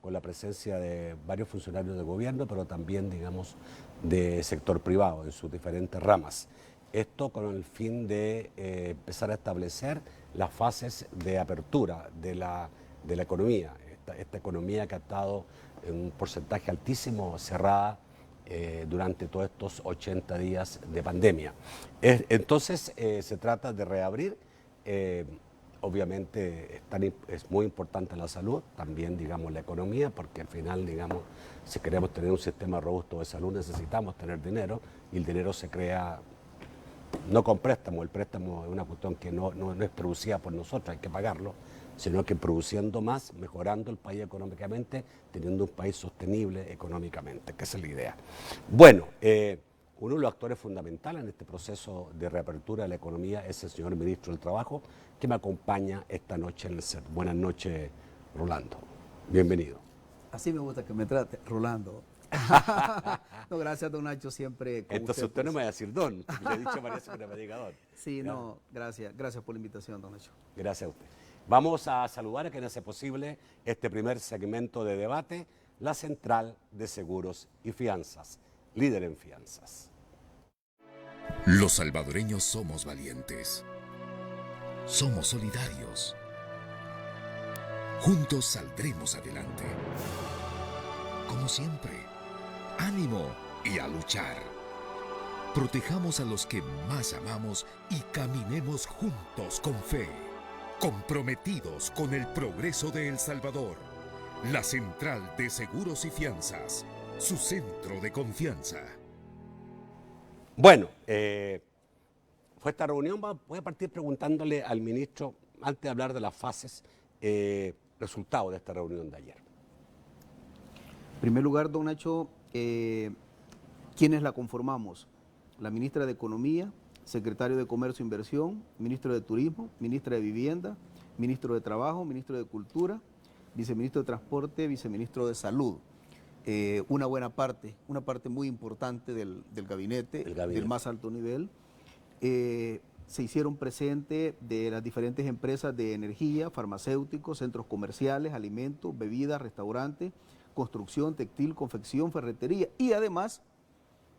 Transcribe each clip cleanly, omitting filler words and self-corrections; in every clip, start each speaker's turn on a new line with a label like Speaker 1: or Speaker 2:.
Speaker 1: con la presencia de varios funcionarios de gobierno, pero también, digamos, de sector privado en sus diferentes ramas. Esto con el fin de empezar a establecer las fases de apertura de la economía, esta economía que ha estado en un porcentaje altísimo cerrada durante todos estos 80 días de pandemia. Entonces se trata de reabrir. Obviamente es muy importante la salud, también, digamos, la economía, porque al final, digamos, si queremos tener un sistema robusto de salud necesitamos tener dinero, y el dinero se crea no con préstamo. El préstamo es una cuestión que no es producida por nosotros, hay que pagarlo, sino que produciendo más, mejorando el país económicamente, teniendo un país sostenible económicamente, que esa es la idea. Bueno, uno de los actores fundamentales en este proceso de reapertura de la economía es el señor ministro del Trabajo, que me acompaña esta noche en el set. Buenas noches, Rolando. Bienvenido.
Speaker 2: Así me gusta que me trate, Rolando. No, gracias, don Nacho, siempre con
Speaker 1: Entonces usted no me va a decir don, porque le he dicho varias veces que no me diga don.
Speaker 2: Sí,
Speaker 1: ¿Ya?
Speaker 2: no, gracias por la invitación, don Nacho.
Speaker 1: Gracias a usted. Vamos a saludar a quien hace posible este primer segmento de debate, la Central de Seguros y Fianzas, líder en fianzas.
Speaker 3: Los salvadoreños somos valientes. Somos solidarios. Juntos saldremos adelante. Como siempre, ánimo y a luchar. Protejamos a los que más amamos y caminemos juntos con fe. Comprometidos con el progreso de El Salvador. La Central de Seguros y Fianzas, su centro de confianza.
Speaker 1: Bueno, fue esta reunión. Voy a partir preguntándole al ministro, antes de hablar de las fases, resultados de esta reunión de ayer.
Speaker 2: En primer lugar, don Nacho, ¿quiénes la conformamos? La ministra de Economía, secretario de Comercio e Inversión, ministro de Turismo, ministra de Vivienda, ministro de Trabajo, ministro de Cultura, viceministro de Transporte, viceministro de Salud. Una parte muy importante del gabinete, del más alto nivel. Se hicieron presentes de las diferentes empresas de energía, farmacéuticos, centros comerciales, alimentos, bebidas, restaurantes, construcción, textil, confección, ferretería y además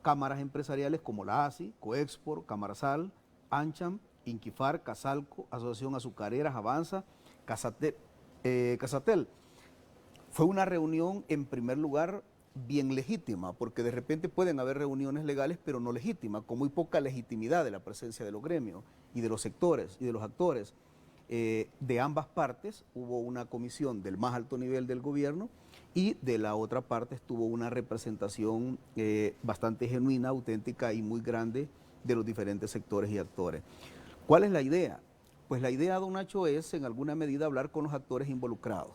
Speaker 2: cámaras empresariales como la ASI, Coexport, Camarsal, Ancham, Inquifar, Casalco, Asociación Azucareras, Avanza, Casatel. Fue una reunión, en primer lugar, bien legítima, porque de repente pueden haber reuniones legales, pero no legítimas, con muy poca legitimidad de la presencia de los gremios y de los sectores y de los actores. De ambas partes hubo una comisión del más alto nivel del gobierno y de la otra parte estuvo una representación bastante genuina, auténtica y muy grande de los diferentes sectores y actores. ¿Cuál es la idea? Pues la idea, don Nacho, es en alguna medida hablar con los actores involucrados.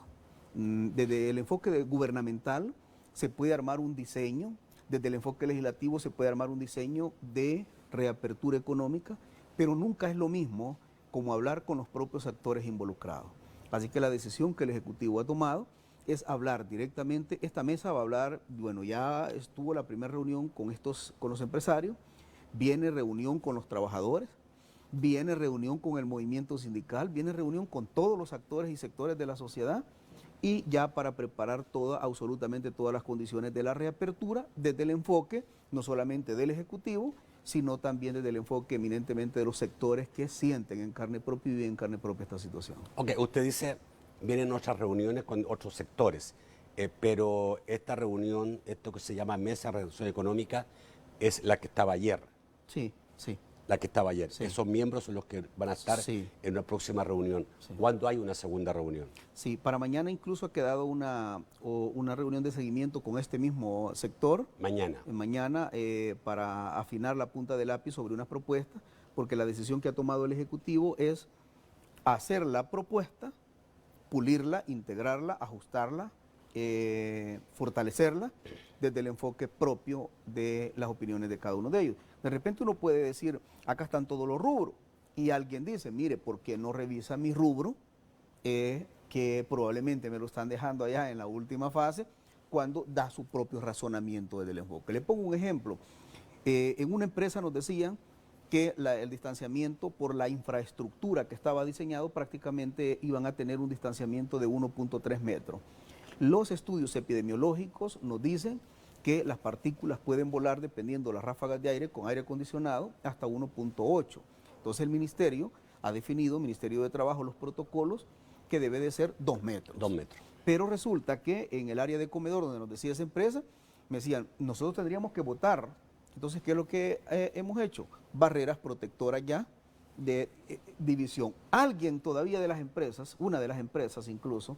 Speaker 2: Desde el enfoque gubernamental se puede armar un diseño, desde el enfoque legislativo se puede armar un diseño de reapertura económica, pero nunca es lo mismo como hablar con los propios actores involucrados. Así que la decisión que el Ejecutivo ha tomado es hablar directamente. Esta mesa va a hablar, bueno, ya estuvo la primera reunión con los empresarios, viene reunión con los trabajadores, viene reunión con el movimiento sindical, viene reunión con todos los actores y sectores de la sociedad, y ya para preparar absolutamente todas las condiciones de la reapertura desde el enfoque no solamente del Ejecutivo, sino también desde el enfoque eminentemente de los sectores que sienten en carne propia y viven en carne propia esta situación.
Speaker 1: Ok, usted dice, vienen otras reuniones con otros sectores, pero esta reunión, esto que se llama Mesa de Reacción Económica, es la que estaba ayer.
Speaker 2: Sí, sí.
Speaker 1: La que estaba ayer.
Speaker 2: Sí.
Speaker 1: Esos miembros son los que van a estar
Speaker 2: sí.
Speaker 1: en una próxima reunión.
Speaker 2: Sí.
Speaker 1: ¿Cuándo hay una segunda reunión?
Speaker 2: Sí, para mañana incluso ha quedado una reunión de seguimiento con este mismo sector.
Speaker 1: Mañana.
Speaker 2: Mañana para afinar la punta del lápiz sobre unas propuestas, porque la decisión que ha tomado el Ejecutivo es hacer la propuesta, pulirla, integrarla, ajustarla, fortalecerla desde el enfoque propio de las opiniones de cada uno de ellos. De repente uno puede decir, acá están todos los rubros, y alguien dice, mire, ¿por qué no revisa mi rubro? Que probablemente me lo están dejando allá en la última fase, cuando da su propio razonamiento desde el enfoque. Le pongo un ejemplo. En una empresa nos decían que el distanciamiento por la infraestructura que estaba diseñado prácticamente iban a tener un distanciamiento de 1.3 metros. Los estudios epidemiológicos nos dicen que las partículas pueden volar dependiendo de las ráfagas de aire con aire acondicionado hasta 1.8. Entonces el Ministerio ha definido, el Ministerio de Trabajo, los protocolos que debe de ser 2 metros.
Speaker 1: 2 metros.
Speaker 2: Pero resulta que en el área de comedor donde nos decía esa empresa, me decían, nosotros tendríamos que votar. Entonces, ¿qué es lo que hemos hecho? Barreras protectoras ya de división. Alguien todavía de las empresas, una de las empresas incluso,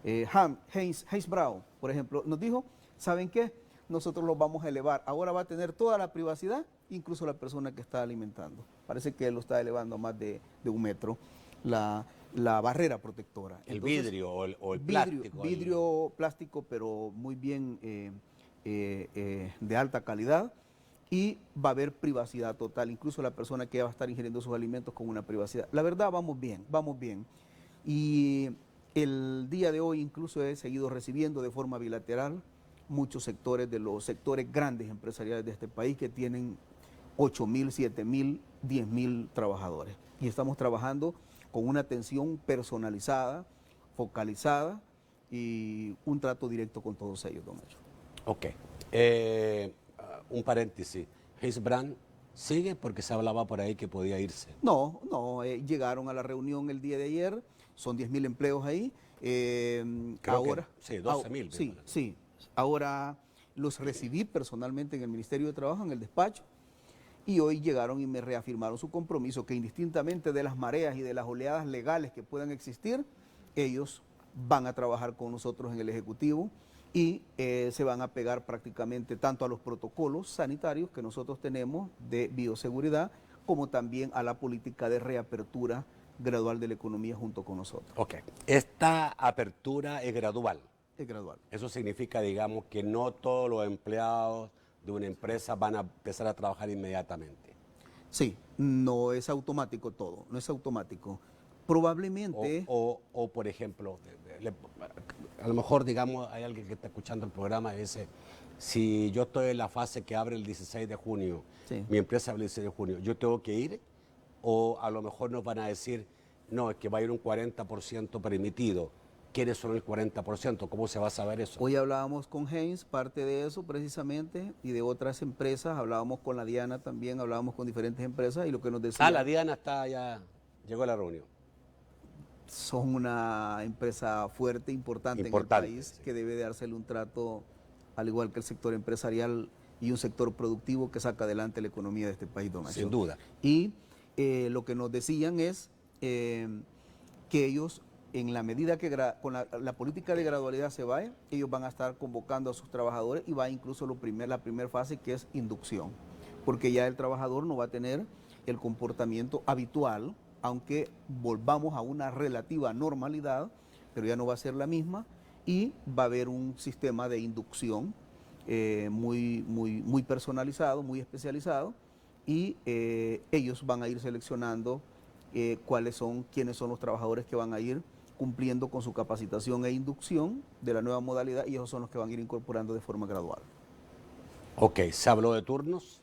Speaker 2: Hayes Brown, por ejemplo, nos dijo, ¿saben qué? Nosotros los vamos a elevar. Ahora va a tener toda la privacidad, incluso la persona que está alimentando. Parece que él lo está elevando a más de 1 metro, la barrera protectora.
Speaker 1: El
Speaker 2: Entonces,
Speaker 1: vidrio o el plástico.
Speaker 2: Vidrio, plástico, pero muy bien de alta calidad, y va a haber privacidad total, incluso la persona que va a estar ingiriendo sus alimentos con una privacidad. La verdad, vamos bien, vamos bien. Y el día de hoy incluso he seguido recibiendo de forma bilateral muchos sectores de los sectores grandes empresariales de este país que tienen 8.000, 7.000, 10.000 trabajadores. Y estamos trabajando con una atención personalizada, focalizada y un trato directo con todos ellos, don Macho.
Speaker 1: Ok. Un paréntesis. Hayes Brown sigue porque se hablaba por ahí que podía irse.
Speaker 2: No, llegaron a la reunión el día de ayer, son 10.000 empleos ahí. Ahora,
Speaker 1: sí, 12.000.
Speaker 2: Sí, sí. Ahora los recibí personalmente en el Ministerio de Trabajo, en el despacho, y hoy llegaron y me reafirmaron su compromiso que indistintamente de las mareas y de las oleadas legales que puedan existir, ellos van a trabajar con nosotros en el Ejecutivo y se van a pegar prácticamente tanto a los protocolos sanitarios que nosotros tenemos de bioseguridad, como también a la política de reapertura gradual de la economía junto con nosotros.
Speaker 1: Ok. Esta apertura es gradual.
Speaker 2: Es gradual.
Speaker 1: Eso significa, digamos, que no todos los empleados de una empresa van a empezar a trabajar inmediatamente.
Speaker 2: Sí, no es automático todo, no es automático. Probablemente...
Speaker 1: O por ejemplo, a lo mejor, digamos, hay alguien que está escuchando el programa y dice, si yo estoy en la fase que abre el 16 de junio,
Speaker 2: Sí.
Speaker 1: mi empresa abre el 16 de junio, ¿yo tengo que ir? O a lo mejor nos van a decir, no, es que va a ir un 40% permitido. ¿Quiénes son el 40%? ¿Cómo se va a saber eso?
Speaker 2: Hoy hablábamos con Haynes, parte de eso precisamente, y de otras empresas, hablábamos con la Diana también, hablábamos con diferentes empresas, y lo que nos decían...
Speaker 1: La Diana está ya, llegó a la reunión.
Speaker 2: Son una empresa fuerte, importante en el país,
Speaker 1: sí,
Speaker 2: que debe de dársele un trato, al igual que el sector empresarial y un sector productivo que saca adelante la economía de este país, don Nacho.
Speaker 1: Sin duda.
Speaker 2: Y lo que nos decían es que ellos, en la medida que con la política de gradualidad se vaya, ellos van a estar convocando a sus trabajadores y va incluso la primera fase, que es inducción, porque ya el trabajador no va a tener el comportamiento habitual, aunque volvamos a una relativa normalidad, pero ya no va a ser la misma, y va a haber un sistema de inducción muy personalizado, muy especializado, y ellos van a ir seleccionando quiénes son los trabajadores que van a ir cumpliendo con su capacitación e inducción de la nueva modalidad, y esos son los que van a ir incorporando de forma gradual.
Speaker 1: Ok, ¿se habló de turnos?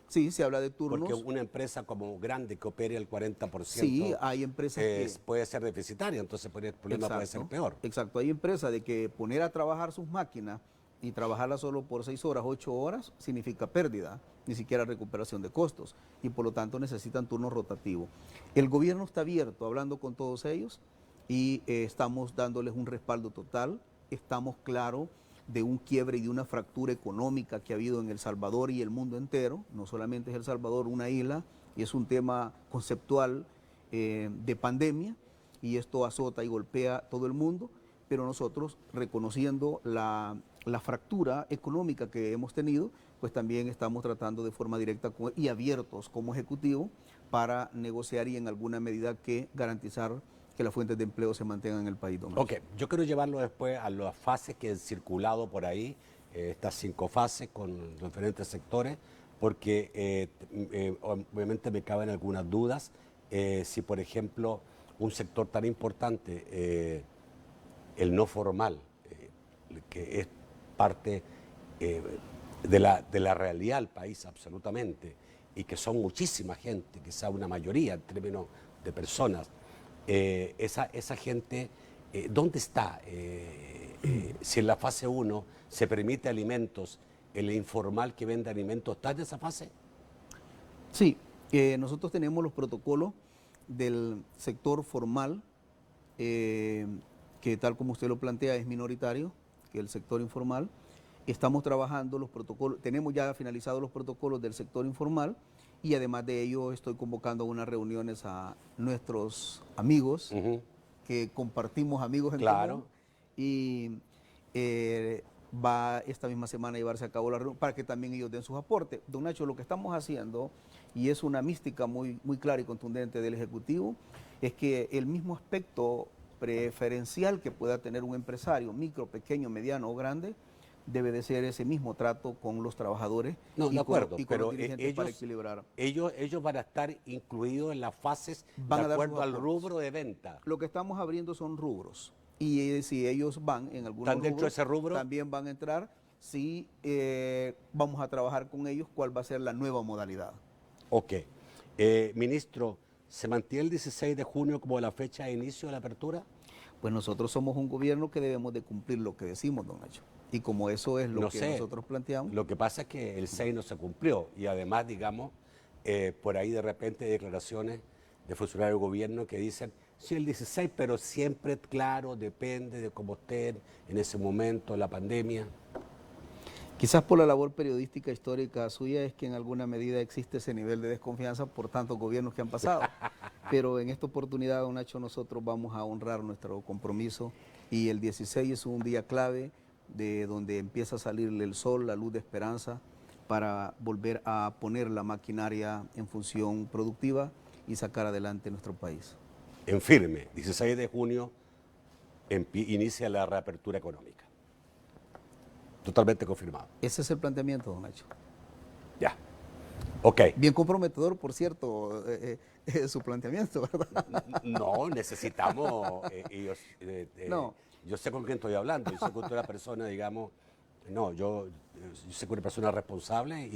Speaker 2: Sí, se habla de turnos.
Speaker 1: Porque una empresa como grande que opere el 40%,
Speaker 2: sí, hay empresas que
Speaker 1: puede ser deficitaria, entonces el problema puede ser peor.
Speaker 2: Exacto, hay empresas de que poner a trabajar sus máquinas y trabajarlas solo por 6 horas, 8 horas, significa pérdida, ni siquiera recuperación de costos, y por lo tanto necesitan turnos rotativos. El gobierno está abierto, hablando con todos ellos, y estamos dándoles un respaldo total. Estamos claros de un quiebre y de una fractura económica que ha habido en El Salvador y el mundo entero. No solamente es El Salvador una isla, y es un tema conceptual de pandemia, y esto azota y golpea todo el mundo, pero nosotros, reconociendo la fractura económica que hemos tenido, pues también estamos tratando de forma directa y abiertos como ejecutivo para negociar y en alguna medida que garantizar que las fuentes de empleo se mantengan en el país.
Speaker 1: Ok, yo quiero llevarlo después a las fases que han circulado por ahí, estas 5 fases con los diferentes sectores, porque obviamente me caben algunas dudas. Si, por ejemplo, un sector tan importante, el no formal, que es parte de la realidad del país absolutamente, y que son muchísima gente, quizá una mayoría en términos de personas, esa gente, ¿dónde está? si en la fase 1 se permite alimentos, el informal que vende alimentos, ¿está en esa fase?
Speaker 2: Sí, nosotros tenemos los protocolos del sector formal, que tal como usted lo plantea es minoritario que el sector informal. Estamos trabajando los protocolos, tenemos ya finalizados los protocolos del sector informal y además de ello estoy convocando a unas reuniones a nuestros amigos, que compartimos amigos en común, y va esta misma semana a llevarse a cabo la reunión para que también ellos den sus aportes. Don Nacho, lo que estamos haciendo, y es una mística muy clara y contundente del Ejecutivo, es que el mismo aspecto preferencial que pueda tener un empresario, micro, pequeño, mediano o grande, debe de ser ese mismo trato con los trabajadores
Speaker 1: No,
Speaker 2: y
Speaker 1: de acuerdo,
Speaker 2: con
Speaker 1: pero
Speaker 2: los dirigentes para equilibrar.
Speaker 1: Ellos van a estar incluidos en las fases
Speaker 2: Van a
Speaker 1: de
Speaker 2: dar
Speaker 1: acuerdo
Speaker 2: sus
Speaker 1: al
Speaker 2: aportes.
Speaker 1: rubro de venta.
Speaker 2: Lo que estamos abriendo son rubros y si ellos van en algunos
Speaker 1: ¿Están dentro de ese rubro?
Speaker 2: también van a entrar. Sí, vamos a trabajar con ellos cuál va a ser la nueva modalidad.
Speaker 1: Ok. Ministro, ¿se mantiene el 16 de junio como la fecha de inicio de la apertura?
Speaker 2: Pues nosotros somos un gobierno que debemos de cumplir lo que decimos, don Nacho. Y como eso es lo que nosotros planteamos.
Speaker 1: Lo que pasa es que el 6 no se cumplió y además, digamos, por ahí de repente hay declaraciones de funcionarios del gobierno que dicen, sí, el 16, pero siempre, claro, depende de cómo estén en ese momento, la pandemia.
Speaker 2: Quizás por la labor periodística histórica suya es que en alguna medida existe ese nivel de desconfianza por tantos gobiernos que han pasado. Pero en esta oportunidad, don Nacho, nosotros vamos a honrar nuestro compromiso y el 16 es un día clave de donde empieza a salir el sol, la luz de esperanza, para volver a poner la maquinaria en función productiva y sacar adelante nuestro país.
Speaker 1: En firme, 16 de junio inicia la reapertura económica. Totalmente confirmado.
Speaker 2: Ese es el planteamiento, don Nacho.
Speaker 1: Ya. Ok.
Speaker 2: Bien comprometedor, por cierto, su planteamiento, ¿verdad?
Speaker 1: No, necesitamos...
Speaker 2: No.
Speaker 1: Yo sé con quién estoy hablando, yo sé que usted es una persona, digamos... No, yo sé que una persona responsable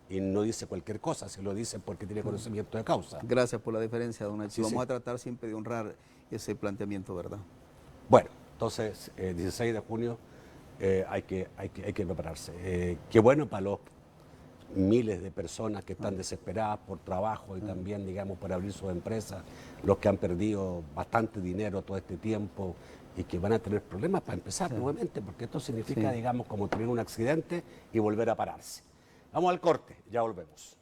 Speaker 1: y no dice cualquier cosa, se lo dice porque tiene conocimiento de causa.
Speaker 2: Gracias por la diferencia, don Nacho.
Speaker 1: Sí,
Speaker 2: Vamos
Speaker 1: sí.
Speaker 2: a tratar siempre de honrar ese planteamiento, ¿verdad?
Speaker 1: Bueno, entonces, 16 de junio hay que prepararse. Qué bueno para los miles de personas que están desesperadas por trabajo y también, digamos, por abrir sus empresas, los que han perdido bastante dinero todo este tiempo y que van a tener problemas para empezar nuevamente, porque esto significa, digamos, como tener un accidente y volver a pararse. Vamos al corte, ya volvemos.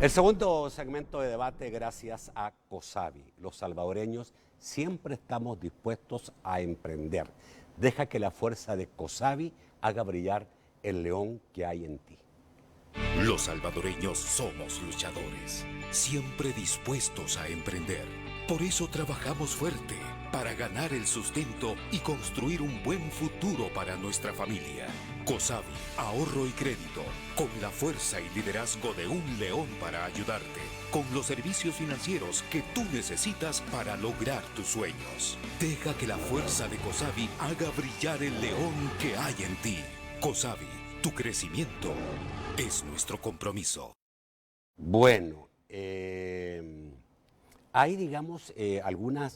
Speaker 1: El segundo segmento de debate gracias a COSAVI. Los salvadoreños siempre estamos dispuestos a emprender. Deja que la fuerza de COSAVI haga brillar el león que hay en ti.
Speaker 3: Los salvadoreños somos luchadores, siempre dispuestos a emprender. Por eso trabajamos fuerte, para ganar el sustento y construir un buen futuro para nuestra familia. COSAVI, ahorro y crédito, con la fuerza y liderazgo de un león para ayudarte, con los servicios financieros que tú necesitas para lograr tus sueños. Deja que la fuerza de COSAVI haga brillar el león que hay en ti. COSAVI, tu crecimiento es nuestro compromiso.
Speaker 1: Bueno, hay, digamos, alguna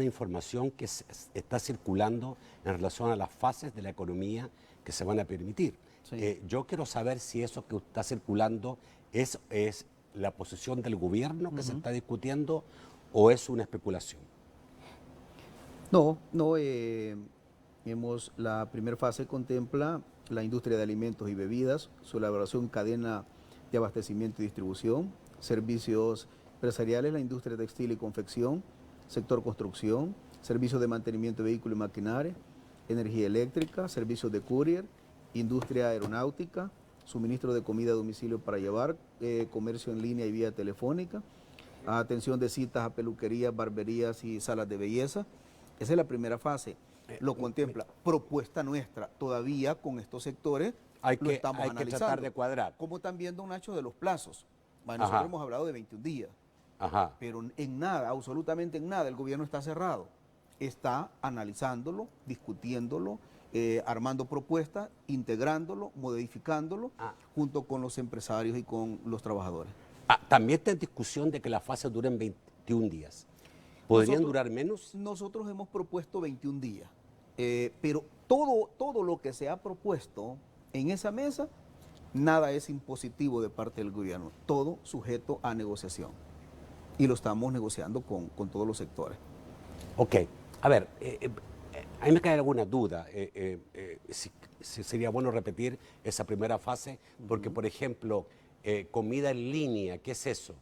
Speaker 1: información que está circulando en relación a las fases de la economía que se van a permitir.
Speaker 2: Sí.
Speaker 1: Yo quiero saber si eso que está circulando es la posición del gobierno que se está discutiendo o es una especulación.
Speaker 2: No, la primera fase contempla la industria de alimentos y bebidas, su elaboración, cadena de abastecimiento y distribución, servicios empresariales, la industria textil y confección, sector construcción, servicios de mantenimiento de vehículos y maquinaria, energía eléctrica, servicios de courier, industria aeronáutica, suministro de comida a domicilio para llevar, comercio en línea y vía telefónica, atención de citas a peluquerías, barberías y salas de belleza. Esa es la primera fase. Lo contempla. Propuesta nuestra. Todavía con estos sectores
Speaker 1: Hay
Speaker 2: lo estamos
Speaker 1: que
Speaker 2: analizando.
Speaker 1: tratar de cuadrar.
Speaker 2: Como también, don Nacho, de los plazos. Nosotros
Speaker 1: Ajá.
Speaker 2: hemos hablado de 21 días.
Speaker 1: Ajá.
Speaker 2: Pero en nada, absolutamente en nada, el gobierno está cerrado. Está analizándolo, discutiéndolo, armando propuestas, integrándolo, modificándolo, junto con los empresarios y con los trabajadores.
Speaker 1: También está en discusión de que las fases duren 21 días. ¿Podrían durar menos?
Speaker 2: Nosotros hemos propuesto 21 días, pero todo lo que se ha propuesto en esa mesa, nada es impositivo de parte del gobierno, todo sujeto a negociación. Y lo estamos negociando con todos los sectores.
Speaker 1: Ok, a ver, a mí me cae alguna duda. Si sería bueno repetir esa primera fase, porque, por ejemplo, comida en línea, ¿qué es eso?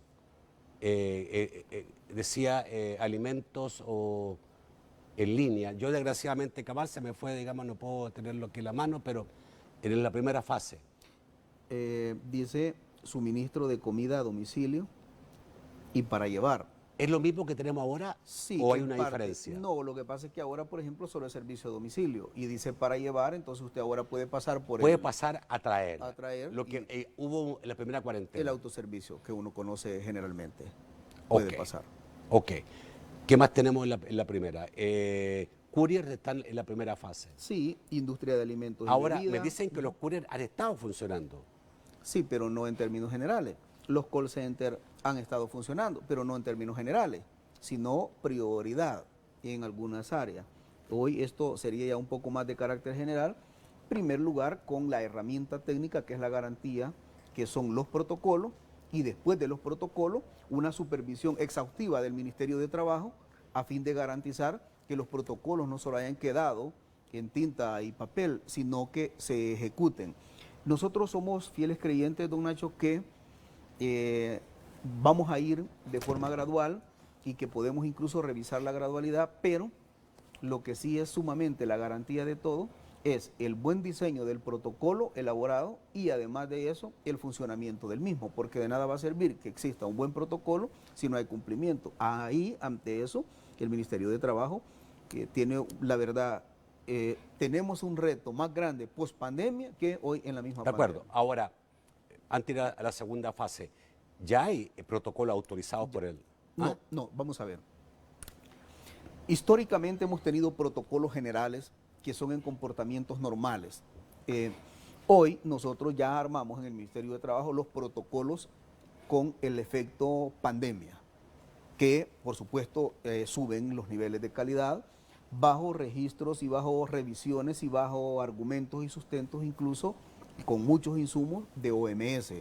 Speaker 1: Decía alimentos o en línea. Yo, desgraciadamente, cabal, se me fue, digamos, no puedo tenerlo aquí en la mano, pero en la primera fase.
Speaker 2: Dice suministro de comida a domicilio y para llevar.
Speaker 1: ¿Es lo mismo que tenemos ahora
Speaker 2: Sí,
Speaker 1: o hay
Speaker 2: en
Speaker 1: una
Speaker 2: parte.
Speaker 1: diferencia?
Speaker 2: No, lo que pasa es que ahora, por ejemplo, solo es servicio a domicilio y dice para llevar, entonces usted ahora puede pasar por
Speaker 1: Puede pasar a traer. Lo que hubo en la primera cuarentena.
Speaker 2: el autoservicio que uno conoce generalmente. Puede pasar.
Speaker 1: Ok. ¿Qué más tenemos en la primera? Courier están en la primera fase.
Speaker 2: Sí, industria de alimentos y
Speaker 1: Ahora,
Speaker 2: bebidas.
Speaker 1: me dicen que los couriers han estado funcionando.
Speaker 2: Sí, pero no en términos generales. Los call centers han estado funcionando, pero no en términos generales, sino prioridad en algunas áreas. Hoy esto sería ya un poco más de carácter general. En primer lugar, con la herramienta técnica que es la garantía, que son los protocolos, y después de los protocolos, una supervisión exhaustiva del Ministerio de Trabajo a fin de garantizar que los protocolos no solo hayan quedado en tinta y papel, sino que se ejecuten. Nosotros somos fieles creyentes, don Nacho, que vamos a ir de forma gradual y que podemos incluso revisar la gradualidad, pero lo que sí es sumamente la garantía de todo es el buen diseño del protocolo elaborado y además de eso el funcionamiento del mismo, porque de nada va a servir que exista un buen protocolo si no hay cumplimiento. Ahí, ante eso, el Ministerio de Trabajo, que tiene la verdad, tenemos un reto más grande post pandemia que hoy en la misma
Speaker 1: De acuerdo.
Speaker 2: pandemia.
Speaker 1: Ahora, antes de a la segunda fase, ¿ya hay protocolos autorizados por él?
Speaker 2: No, vamos a ver. Históricamente hemos tenido protocolos generales que son en comportamientos normales. Hoy nosotros ya armamos en el Ministerio de Trabajo los protocolos con el efecto pandemia, que por supuesto suben los niveles de calidad bajo registros y bajo revisiones y bajo argumentos y sustentos, incluso con muchos insumos de OMS.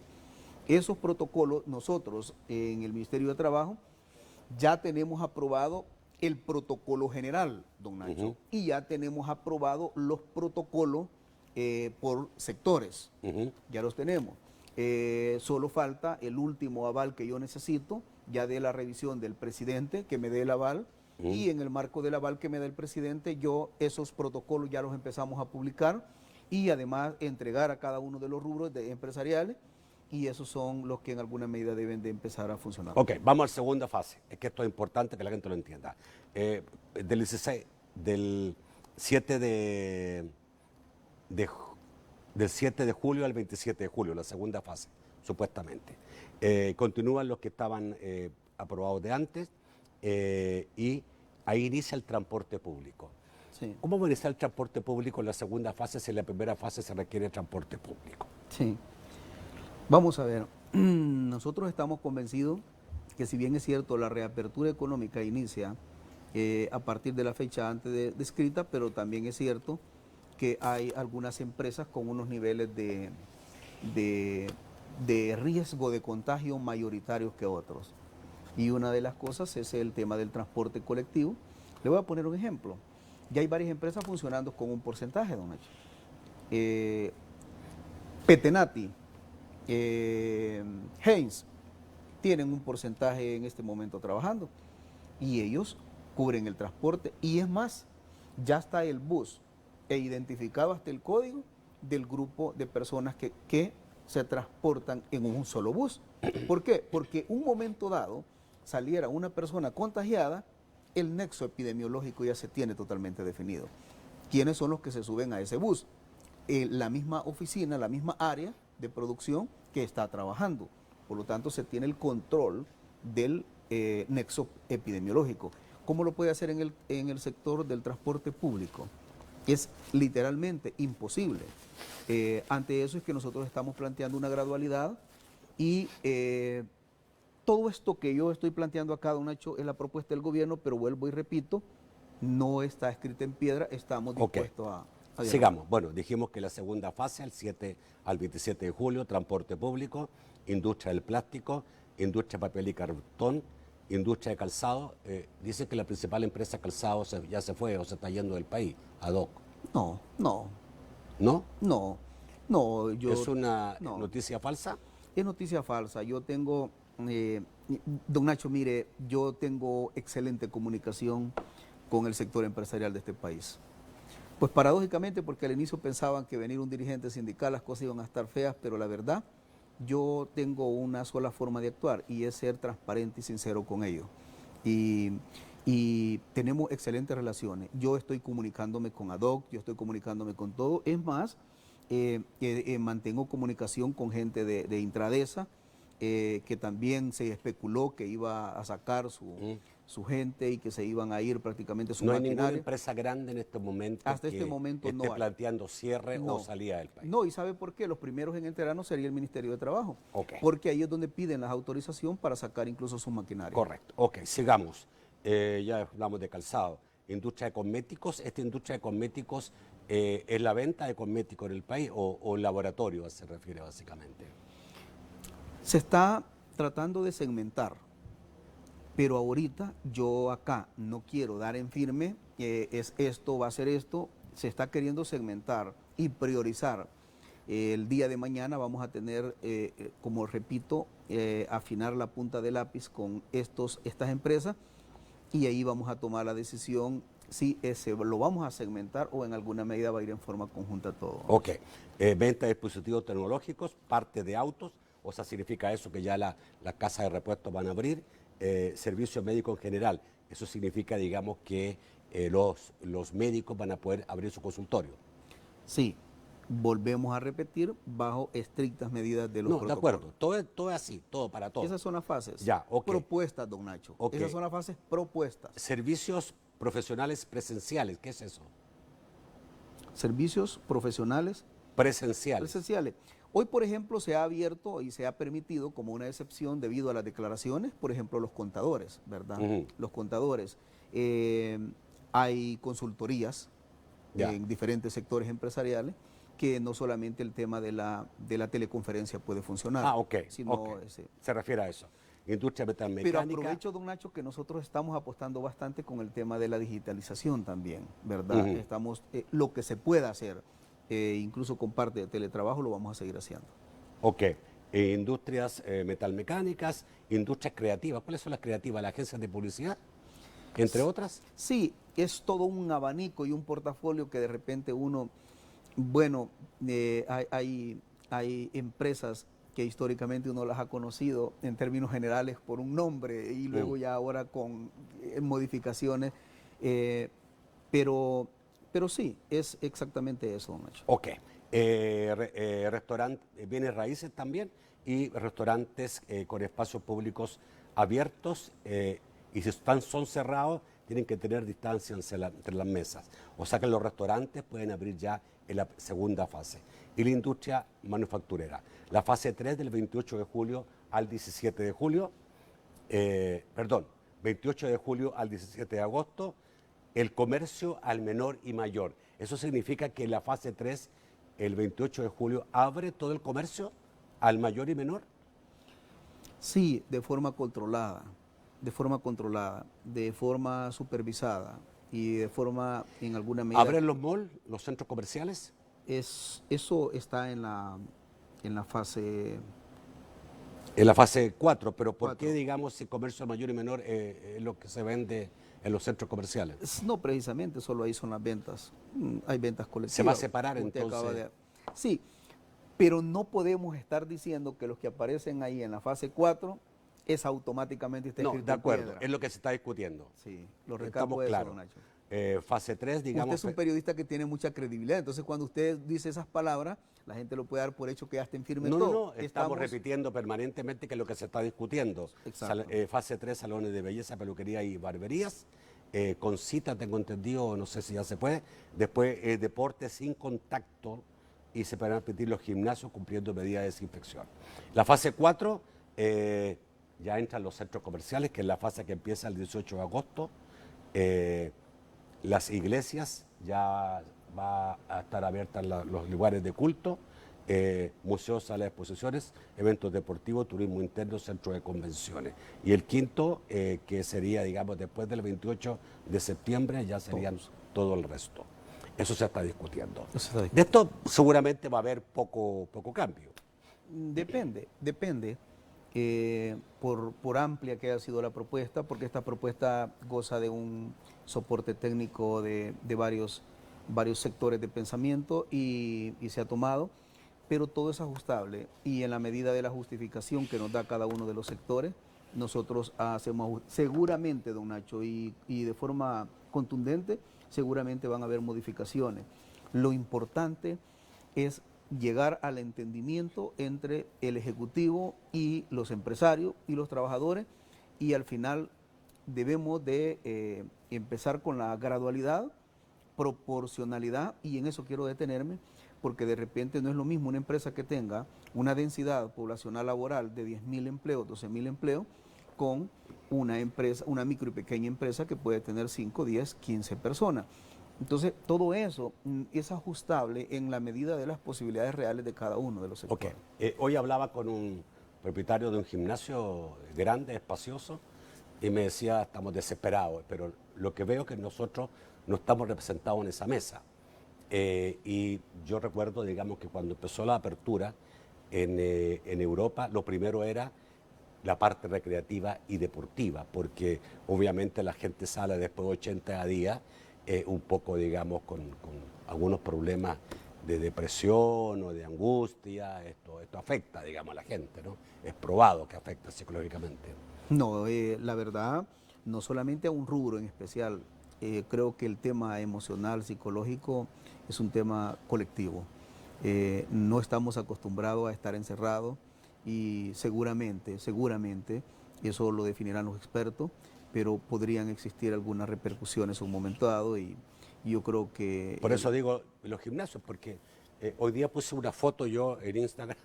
Speaker 2: Esos protocolos nosotros en el Ministerio de Trabajo ya tenemos aprobado el protocolo general, don Nacho, y ya tenemos aprobado los protocolos por sectores, ya los tenemos. Solo falta el último aval que yo necesito, ya de la revisión del presidente, que me dé el aval, y en el marco del aval que me da el presidente, yo esos protocolos ya los empezamos a publicar y además entregar a cada uno de los rubros empresariales, y esos son los que en alguna medida deben de empezar a funcionar.
Speaker 1: Ok, vamos a la segunda fase. Es que esto es importante que la gente lo entienda. Del 7 del 7 de julio al 27 de julio, la segunda fase, supuestamente. Continúan los que estaban aprobados de antes y ahí inicia el transporte público.
Speaker 2: Sí.
Speaker 1: ¿Cómo va a iniciar el transporte público en la segunda fase si en la primera fase se requiere transporte público?
Speaker 2: Sí. Vamos a ver, nosotros estamos convencidos que si bien es cierto la reapertura económica inicia a partir de la fecha antes descrita, pero también es cierto que hay algunas empresas con unos niveles de riesgo de contagio mayoritarios que otros. Y una de las cosas es el tema del transporte colectivo. Le voy a poner un ejemplo. Ya hay varias empresas funcionando con un porcentaje, don Nacho. Petenati, Heinz, tienen un porcentaje en este momento trabajando y ellos cubren el transporte. Y es más, ya está el bus identificado hasta el código del grupo de personas que se transportan en un solo bus. ¿Por qué? Porque un momento dado saliera una persona contagiada, el nexo epidemiológico ya se tiene totalmente definido. ¿Quiénes son los que se suben a ese bus? La misma oficina, la misma área de producción que está trabajando. Por lo tanto, se tiene el control del nexo epidemiológico. ¿Cómo lo puede hacer en el sector del transporte público? Es literalmente imposible. Ante eso es que nosotros estamos planteando una gradualidad y todo esto que yo estoy planteando acá, don Nacho, es la propuesta del gobierno, pero vuelvo y repito, no está escrita en piedra, estamos dispuestos a dialogar.
Speaker 1: Sigamos. Bueno, dijimos que la segunda fase, el 7 al 27 de julio, transporte público, industria del plástico, industria de papel y cartón, industria de calzado. Dice que la principal empresa de calzado ya se fue o se está yendo del país, ADOC.
Speaker 2: No.
Speaker 1: ¿No?
Speaker 2: No,
Speaker 1: ¿Es una noticia falsa?
Speaker 2: Es noticia falsa. Yo tengo, don Nacho, mire, yo tengo excelente comunicación con el sector empresarial de este país. Pues paradójicamente, porque al inicio pensaban que venir un dirigente sindical las cosas iban a estar feas, pero la verdad, yo tengo una sola forma de actuar y es ser transparente y sincero con ellos. Y tenemos excelentes relaciones. Yo estoy comunicándome con ADOC, yo estoy comunicándome con todo. Es más, mantengo comunicación con gente de Intradesa, que también se especuló que iba a sacar su gente y que se iban a ir prácticamente su maquinaria.
Speaker 1: ¿No hay ninguna empresa grande en este momento
Speaker 2: hasta este momento
Speaker 1: esté planteando cierre o salida del país?
Speaker 2: No, ¿y sabe por qué? Los primeros en enterarnos sería el Ministerio de Trabajo.
Speaker 1: Okay.
Speaker 2: Porque ahí es donde piden la autorización para sacar incluso su maquinaria.
Speaker 1: Correcto. Ok, sigamos. Ya hablamos de calzado. Industria de cosméticos. ¿Esta industria de cosméticos es la venta de cosméticos en el país o el laboratorio se refiere básicamente?
Speaker 2: Se está tratando de segmentar, pero ahorita yo acá no quiero dar en firme, es esto, va a ser esto, se está queriendo segmentar y priorizar. El día de mañana vamos a tener, como repito, afinar la punta de lápiz con estas empresas y ahí vamos a tomar la decisión si lo vamos a segmentar o en alguna medida va a ir en forma conjunta todo.
Speaker 1: Ok. Venta de dispositivos tecnológicos, parte de autos, o sea, significa eso que ya las casas de repuestos van a abrir. Servicio médico en general, eso significa, digamos, que los médicos van a poder abrir su consultorio.
Speaker 2: Sí, volvemos a repetir bajo estrictas medidas de los protocolos.
Speaker 1: De acuerdo, todo es así, todo para todo.
Speaker 2: Esas son las fases.
Speaker 1: Ya, okay.
Speaker 2: Propuestas, don Nacho.
Speaker 1: Okay.
Speaker 2: Esas son las fases propuestas.
Speaker 1: Servicios profesionales presenciales, ¿qué es eso?
Speaker 2: Servicios profesionales presenciales. Hoy, por ejemplo, se ha abierto y se ha permitido como una excepción debido a las declaraciones, por ejemplo, los contadores, ¿verdad? Los contadores. Hay consultorías en diferentes sectores empresariales que no solamente el tema de la teleconferencia puede funcionar. Sino
Speaker 1: se refiere a eso. Industria metalmecánica.
Speaker 2: Pero aprovecho, don Nacho, que nosotros estamos apostando bastante con el tema de la digitalización también, ¿verdad? Estamos, lo que se pueda hacer, incluso con parte de teletrabajo, lo vamos a seguir haciendo.
Speaker 1: Ok. Industrias metalmecánicas, industrias creativas. ¿Cuáles son las creativas? ¿Las agencias de publicidad? Entre otras.
Speaker 2: Sí, es todo un abanico y un portafolio que de repente uno Bueno, hay empresas que históricamente uno las ha conocido en términos generales por un nombre y luego ya ahora con modificaciones, pero, pero sí, es exactamente eso, don Nacho.
Speaker 1: Ok. Bienes raíces también y restaurantes con espacios públicos abiertos y si son cerrados tienen que tener distancia entre las mesas. O sea que los restaurantes pueden abrir ya en la segunda fase. Y la industria manufacturera. La fase 3 del 28 de julio al 17 de julio, 28 de julio al 17 de agosto, el comercio al menor y mayor. Eso significa que la fase 3, el 28 de julio, abre todo el comercio al mayor y menor.
Speaker 2: Sí, de forma controlada, de forma supervisada y de forma, en alguna medida...
Speaker 1: ¿Abren los malls, los centros comerciales?
Speaker 2: Eso está en la fase...
Speaker 1: En la fase 4, pero ¿por
Speaker 2: 4.
Speaker 1: qué, digamos, si comercio al mayor y menor es lo que se vende en los centros comerciales?
Speaker 2: No, precisamente, solo ahí son las ventas. Hay ventas colectivas.
Speaker 1: ¿Se va a separar
Speaker 2: Usted
Speaker 1: entonces?
Speaker 2: Sí, pero no podemos estar diciendo que los que aparecen ahí en la fase 4 es automáticamente está
Speaker 1: No,
Speaker 2: escrito
Speaker 1: de
Speaker 2: en
Speaker 1: acuerdo,
Speaker 2: piedra.
Speaker 1: es lo que se está discutiendo.
Speaker 2: Sí, lo recalco
Speaker 1: Estamos
Speaker 2: eso,
Speaker 1: claros.
Speaker 2: don Nacho.
Speaker 1: Fase 3, digamos...
Speaker 2: Usted es un periodista que tiene mucha credibilidad, entonces cuando usted dice esas palabras, la gente lo puede dar por hecho que ya estén firme
Speaker 1: No,
Speaker 2: todo.
Speaker 1: estamos repitiendo permanentemente que es lo que se está discutiendo.
Speaker 2: Exacto.
Speaker 1: Fase 3, salones de belleza, peluquería y barberías. Con cita, tengo entendido, no sé si ya se puede. Después, deporte sin contacto y se pueden permitir los gimnasios cumpliendo medidas de desinfección. La fase 4, ya entran los centros comerciales, que es la fase que empieza el 18 de agosto. Las iglesias, ya va a estar abiertas los lugares de culto, museos, salas de exposiciones, eventos deportivos, turismo interno, centros de convenciones. Y el quinto, que sería, digamos, después del 28 de septiembre, ya serían todo el resto. Eso se está discutiendo. De esto seguramente va a haber poco cambio.
Speaker 2: Depende, por amplia que haya sido la propuesta, porque esta propuesta goza de un soporte técnico de varios sectores de pensamiento y se ha tomado, pero todo es ajustable y en la medida de la justificación que nos da cada uno de los sectores, nosotros hacemos seguramente, don Nacho, y de forma contundente, seguramente van a haber modificaciones. Lo importante es llegar al entendimiento entre el Ejecutivo y los empresarios y los trabajadores y al final debemos de empezar con la gradualidad, proporcionalidad y en eso quiero detenerme porque de repente no es lo mismo una empresa que tenga una densidad poblacional laboral de 10.000 empleos, 12.000 empleos con una empresa, una micro y pequeña empresa que puede tener 5, 10, 15 personas. Entonces, todo eso es ajustable en la medida de las posibilidades reales de cada uno de los sectores.
Speaker 1: Hoy hablaba con un propietario de un gimnasio grande, espacioso, y me decía, estamos desesperados, pero lo que veo es que nosotros no estamos representados en esa mesa. Y yo recuerdo, digamos, que cuando empezó la apertura en Europa, lo primero era la parte recreativa y deportiva, porque obviamente la gente sale después de 80 días un poco, digamos, con algunos problemas de depresión o de angustia. Esto afecta, digamos, a la gente, ¿no? Es probado que afecta psicológicamente.
Speaker 2: No, la verdad, no solamente a un rubro en especial, creo que el tema emocional, psicológico, es un tema colectivo. No estamos acostumbrados a estar encerrados y seguramente, eso lo definirán los expertos, pero podrían existir algunas repercusiones en un momento dado y yo creo que...
Speaker 1: Por eso digo los gimnasios, porque hoy día puse una foto yo en Instagram,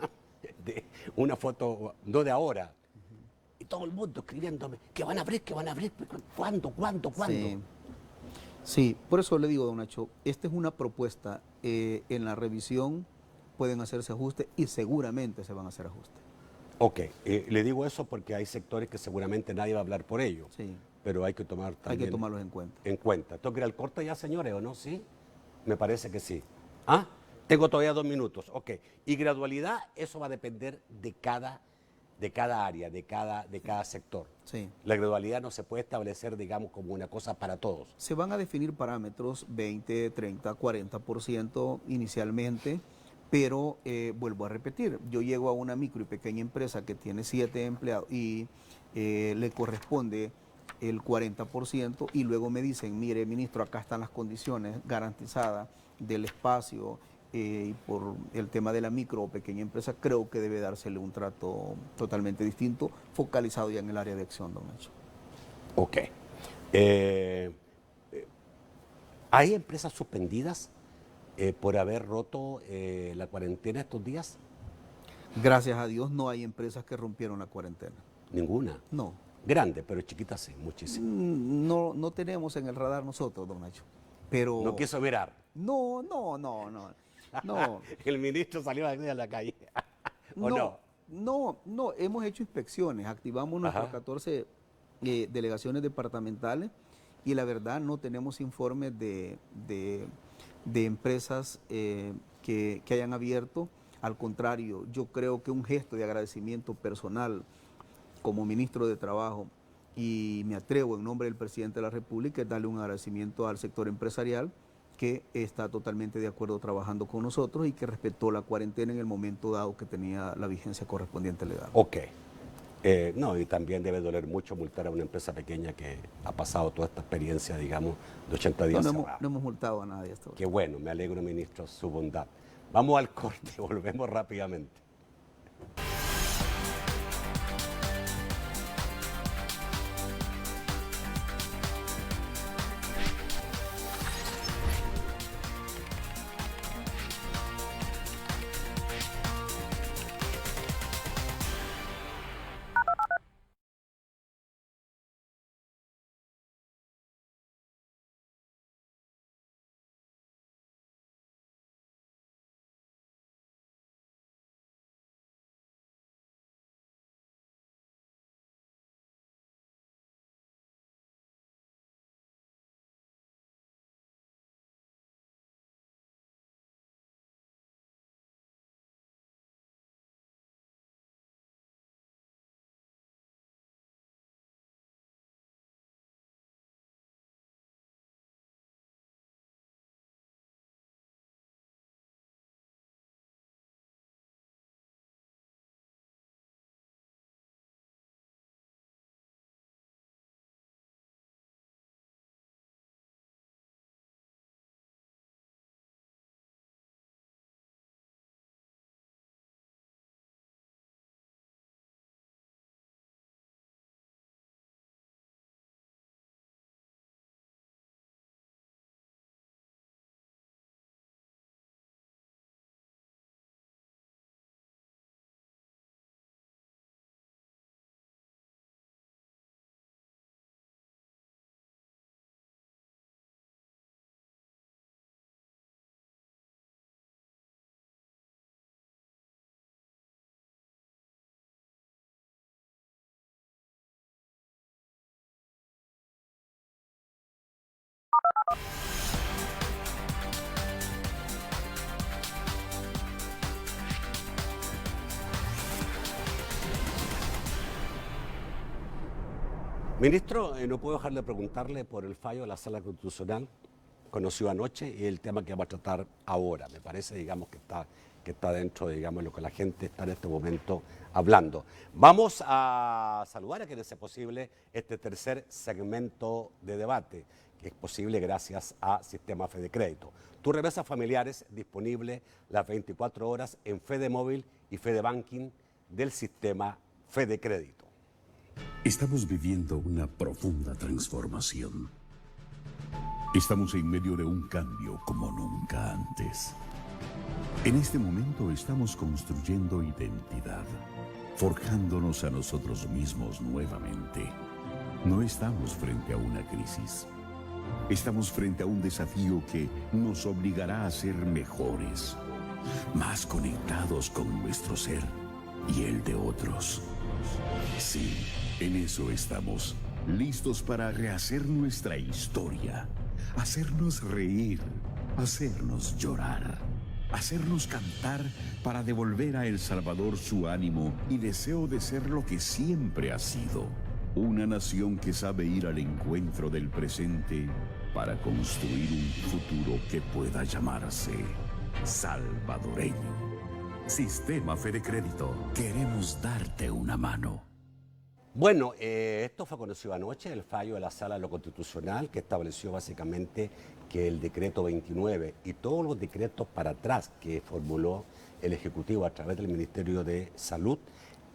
Speaker 1: una foto no de ahora, y todo el mundo escribiéndome, que van a abrir, ¿cuándo?
Speaker 2: Sí, por eso le digo, don Nacho, esta es una propuesta, en la revisión pueden hacerse ajustes y seguramente se van a hacer ajustes.
Speaker 1: Ok, le digo eso porque hay sectores que seguramente nadie va a hablar por ello,
Speaker 2: Sí.
Speaker 1: Pero hay que tomar también...
Speaker 2: Hay que tomarlos en cuenta.
Speaker 1: ¿Tengo que ir al corte ya, señores, o no? ¿Sí? Me parece que sí. ¿Ah? Tengo todavía 2 minutos, ok. Y gradualidad, eso va a depender de de cada área, de cada sector.
Speaker 2: Sí.
Speaker 1: La gradualidad no se puede establecer, digamos, como una cosa para todos.
Speaker 2: Se van a definir parámetros 20, 30, 40% inicialmente, pero vuelvo a repetir, yo llego a una micro y pequeña empresa que tiene 7 empleados y le corresponde el 40% y luego me dicen, mire, ministro, acá están las condiciones garantizadas del espacio y por el tema de la micro o pequeña empresa, creo que debe dársele un trato totalmente distinto, focalizado ya en el área de acción, don Nacho.
Speaker 1: Ok. ¿Hay empresas suspendidas por haber roto la cuarentena estos días?
Speaker 2: Gracias a Dios no hay empresas que rompieron la cuarentena.
Speaker 1: Ninguna.
Speaker 2: No.
Speaker 1: Grande, pero chiquita sí, muchísimo.
Speaker 2: No tenemos en el radar nosotros, don Nacho. Pero...
Speaker 1: No quiso mirar.
Speaker 2: No.
Speaker 1: El ministro salió a la calle. ¿O no?
Speaker 2: No, hemos hecho inspecciones, activamos nuestras 14 delegaciones departamentales y la verdad no tenemos informes de empresas que hayan abierto. Al contrario, yo creo que un gesto de agradecimiento personal como ministro de Trabajo, y me atrevo en nombre del presidente de la República, es darle un agradecimiento al sector empresarial que está totalmente de acuerdo trabajando con nosotros y que respetó la cuarentena en el momento dado que tenía la vigencia correspondiente legal.
Speaker 1: Ok. No, y también debe doler mucho multar a una empresa pequeña que ha pasado toda esta experiencia, digamos, de 80 días.
Speaker 2: No hemos multado a nadie hasta ahora.
Speaker 1: Qué bueno, me alegro, ministro, su bondad. Vamos al corte, volvemos rápidamente. Ministro, no puedo dejar de preguntarle por el fallo de la Sala Constitucional, conoció anoche, y el tema que vamos a tratar ahora. Me parece, digamos, que está dentro de, digamos, lo que la gente está en este momento hablando. Vamos a saludar a quienes sea posible este tercer segmento de debate, que es posible gracias a Sistema Fede Crédito. Tu remesas familiares disponible las 24 horas en Fede Móvil y Fede Banking del Sistema Fede Crédito.
Speaker 4: Estamos viviendo una profunda transformación. Estamos en medio de un cambio como nunca antes. En este momento estamos construyendo identidad, forjándonos a nosotros mismos nuevamente. No estamos frente a una crisis. Estamos frente a un desafío que nos obligará a ser mejores, más conectados con nuestro ser y el de otros. Sí, en eso estamos, listos para rehacer nuestra historia, hacernos reír, hacernos llorar, hacernos cantar para devolver a El Salvador su ánimo y deseo de ser lo que siempre ha sido. Una nación que sabe ir al encuentro del presente para construir un futuro que pueda llamarse salvadoreño. Sistema Fede Crédito. Queremos darte una mano.
Speaker 1: Bueno, esto fue conocido anoche, el fallo de la Sala de lo Constitucional, que estableció básicamente que el decreto 29 y todos los decretos para atrás que formuló el Ejecutivo a través del Ministerio de Salud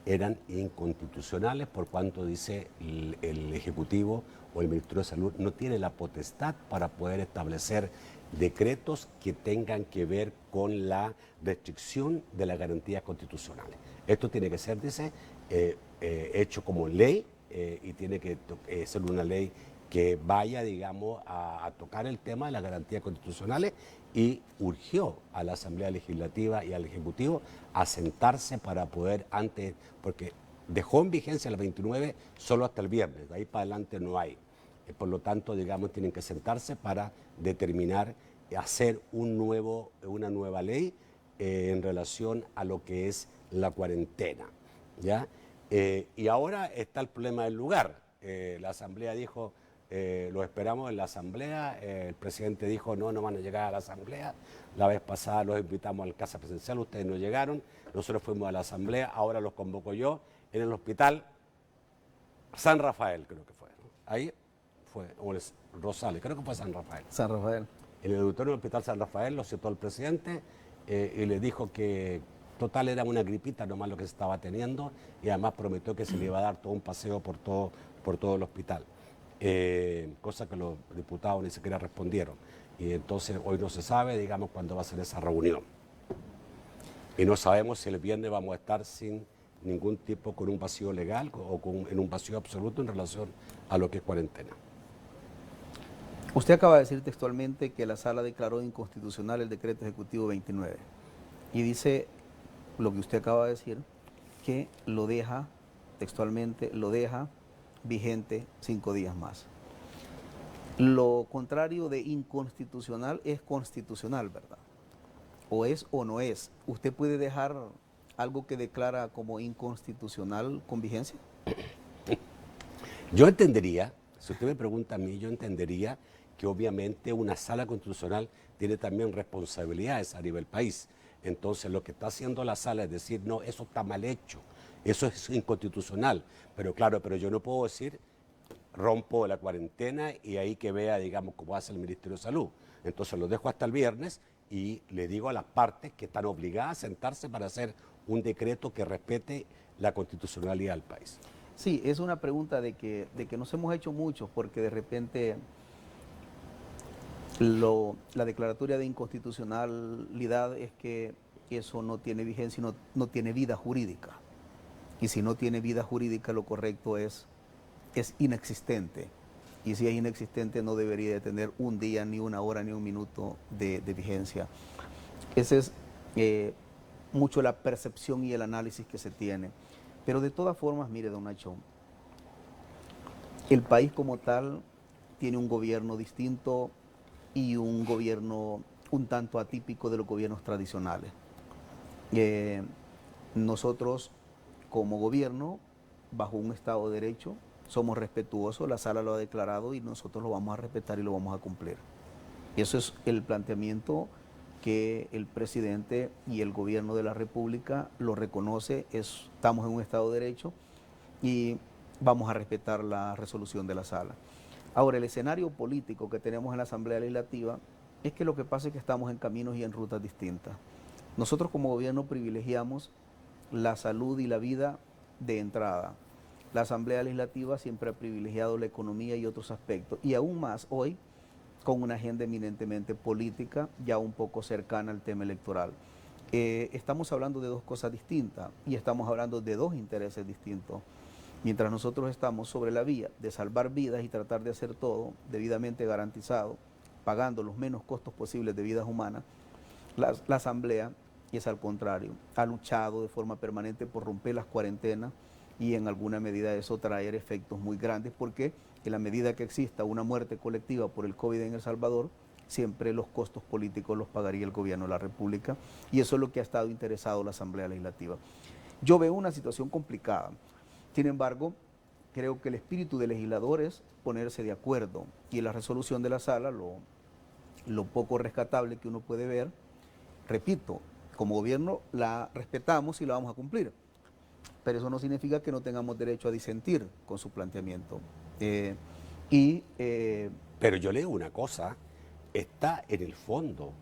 Speaker 1: eran inconstitucionales, por cuanto dice el Ejecutivo o el Ministerio de Salud no tiene la potestad para poder establecer decretos que tengan que ver con la restricción de las garantías constitucionales. Esto tiene que ser, dice, hecho como ley y tiene que ser una ley que vaya, digamos, a tocar el tema de las garantías constitucionales, y urgió a la Asamblea Legislativa y al Ejecutivo a sentarse para poder antes, porque dejó en vigencia el 29 solo hasta el viernes, de ahí para adelante no hay. Por lo tanto, digamos, tienen que sentarse para determinar, hacer una nueva ley en relación a lo que es la cuarentena, ¿ya? Y ahora está el problema del lugar. La Asamblea dijo, los esperamos en la Asamblea, el presidente dijo, no van a llegar a la Asamblea. La vez pasada los invitamos a la casa presidencial, ustedes no llegaron, nosotros fuimos a la Asamblea, ahora los convoco yo en el hospital San Rafael, creo que fue, ¿no? Ahí fue, o el Rosales, creo que fue San Rafael.
Speaker 2: San Rafael.
Speaker 1: En el auditorio del Hospital San Rafael lo citó el presidente y le dijo que total era una gripita nomás lo que se estaba teniendo, y además prometió que se le iba a dar todo un paseo por todo el hospital. Cosa que los diputados ni siquiera respondieron. Y entonces hoy no se sabe, digamos, cuándo va a ser esa reunión. Y no sabemos si el viernes vamos a estar sin ningún tipo, con un vacío legal o en un vacío absoluto en relación a lo que es cuarentena.
Speaker 2: Usted acaba de decir textualmente que la Sala declaró inconstitucional el decreto ejecutivo 29 y dice lo que usted acaba de decir, que lo deja, textualmente, lo deja vigente 5 días más. Lo contrario de inconstitucional es constitucional, ¿verdad? O es o no es. ¿Usted puede dejar algo que declara como inconstitucional con vigencia?
Speaker 1: Yo entendería, si usted me pregunta a mí, yo entendería que obviamente una sala constitucional tiene también responsabilidades a nivel país. Entonces lo que está haciendo la sala es decir, no, eso está mal hecho, eso es inconstitucional. Pero claro, pero yo no puedo decir, rompo la cuarentena y ahí que vea, digamos, cómo hace el Ministerio de Salud. Entonces lo dejo hasta el viernes y le digo a las partes que están obligadas a sentarse para hacer un decreto que respete la constitucionalidad del país.
Speaker 2: Sí, es una pregunta de que nos hemos hecho muchos, porque de repente la declaratoria de inconstitucionalidad es que eso no tiene vigencia, no tiene vida jurídica. Y si no tiene vida jurídica, lo correcto es inexistente. Y si es inexistente, no debería de tener un día, ni una hora, ni un minuto de vigencia. Esa es mucho la percepción y el análisis que se tiene. Pero de todas formas, mire, don Nacho, el país como tal tiene un gobierno distinto y un gobierno un tanto atípico de los gobiernos tradicionales. Nosotros, como gobierno, bajo un Estado de Derecho, somos respetuosos, la Sala lo ha declarado y nosotros lo vamos a respetar y lo vamos a cumplir. Y eso es el planteamiento que el presidente y el gobierno de la República lo reconoce, estamos en un Estado de Derecho y vamos a respetar la resolución de la Sala. Ahora, el escenario político que tenemos en la Asamblea Legislativa es que lo que pasa es que estamos en caminos y en rutas distintas. Nosotros como gobierno privilegiamos la salud y la vida de entrada. La Asamblea Legislativa siempre ha privilegiado la economía y otros aspectos, y aún más hoy con una agenda eminentemente política, ya un poco cercana al tema electoral. Estamos hablando de dos cosas distintas y estamos hablando de dos intereses distintos. Mientras nosotros estamos sobre la vía de salvar vidas y tratar de hacer todo debidamente garantizado, pagando los menos costos posibles de vidas humanas, la Asamblea es al contrario, ha luchado de forma permanente por romper las cuarentenas y en alguna medida eso traer efectos muy grandes, porque en la medida que exista una muerte colectiva por el COVID en El Salvador, siempre los costos políticos los pagaría el gobierno de la República, y eso es lo que ha estado interesado la Asamblea Legislativa. Yo veo una situación complicada, sin embargo, creo que el espíritu del legislador es ponerse de acuerdo, y en la resolución de la sala, lo poco rescatable que uno puede ver, repito, como gobierno la respetamos y la vamos a cumplir, pero eso no significa que no tengamos derecho a disentir con su planteamiento.
Speaker 1: Pero yo leo una cosa, está en el fondo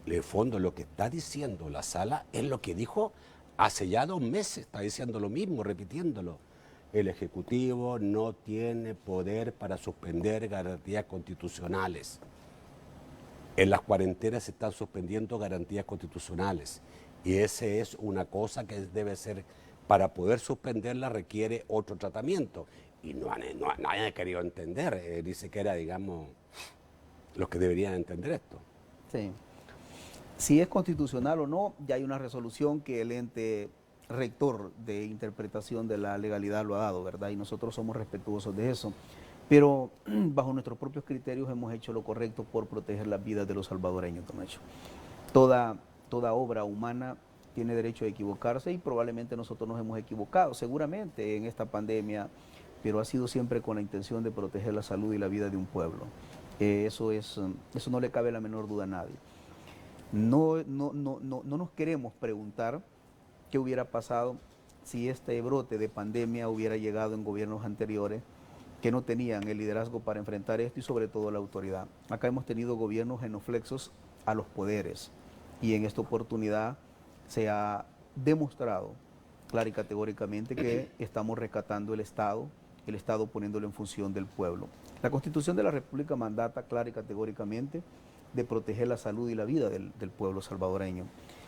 Speaker 1: lo que está diciendo la sala es lo que dijo hace ya 2 meses, está diciendo lo mismo, repitiéndolo. El Ejecutivo no tiene poder para suspender garantías constitucionales. En las cuarentenas se están suspendiendo garantías constitucionales y esa es una cosa que debe ser, para poder suspenderla requiere otro tratamiento. Y nadie ha querido entender, ni siquiera, digamos, los que deberían entender esto.
Speaker 2: Sí. Si es constitucional o no, ya hay una resolución que el ente rector de interpretación de la legalidad lo ha dado, ¿verdad? Y nosotros somos respetuosos de eso. Pero bajo nuestros propios criterios hemos hecho lo correcto por proteger las vidas de los salvadoreños, don Nacho. Toda obra humana tiene derecho a equivocarse y probablemente nosotros nos hemos equivocado, seguramente en esta pandemia, pero ha sido siempre con la intención de proteger la salud y la vida de un pueblo. Eso no le cabe la menor duda a nadie. No nos queremos preguntar qué hubiera pasado si este brote de pandemia hubiera llegado en gobiernos anteriores que no tenían el liderazgo para enfrentar esto y sobre todo la autoridad. Acá hemos tenido gobiernos genuflexos a los poderes y en esta oportunidad se ha demostrado clara y categóricamente que estamos rescatando el Estado poniéndolo en función del pueblo. La Constitución de la República mandata clara y categóricamente de proteger la salud y la vida del pueblo salvadoreño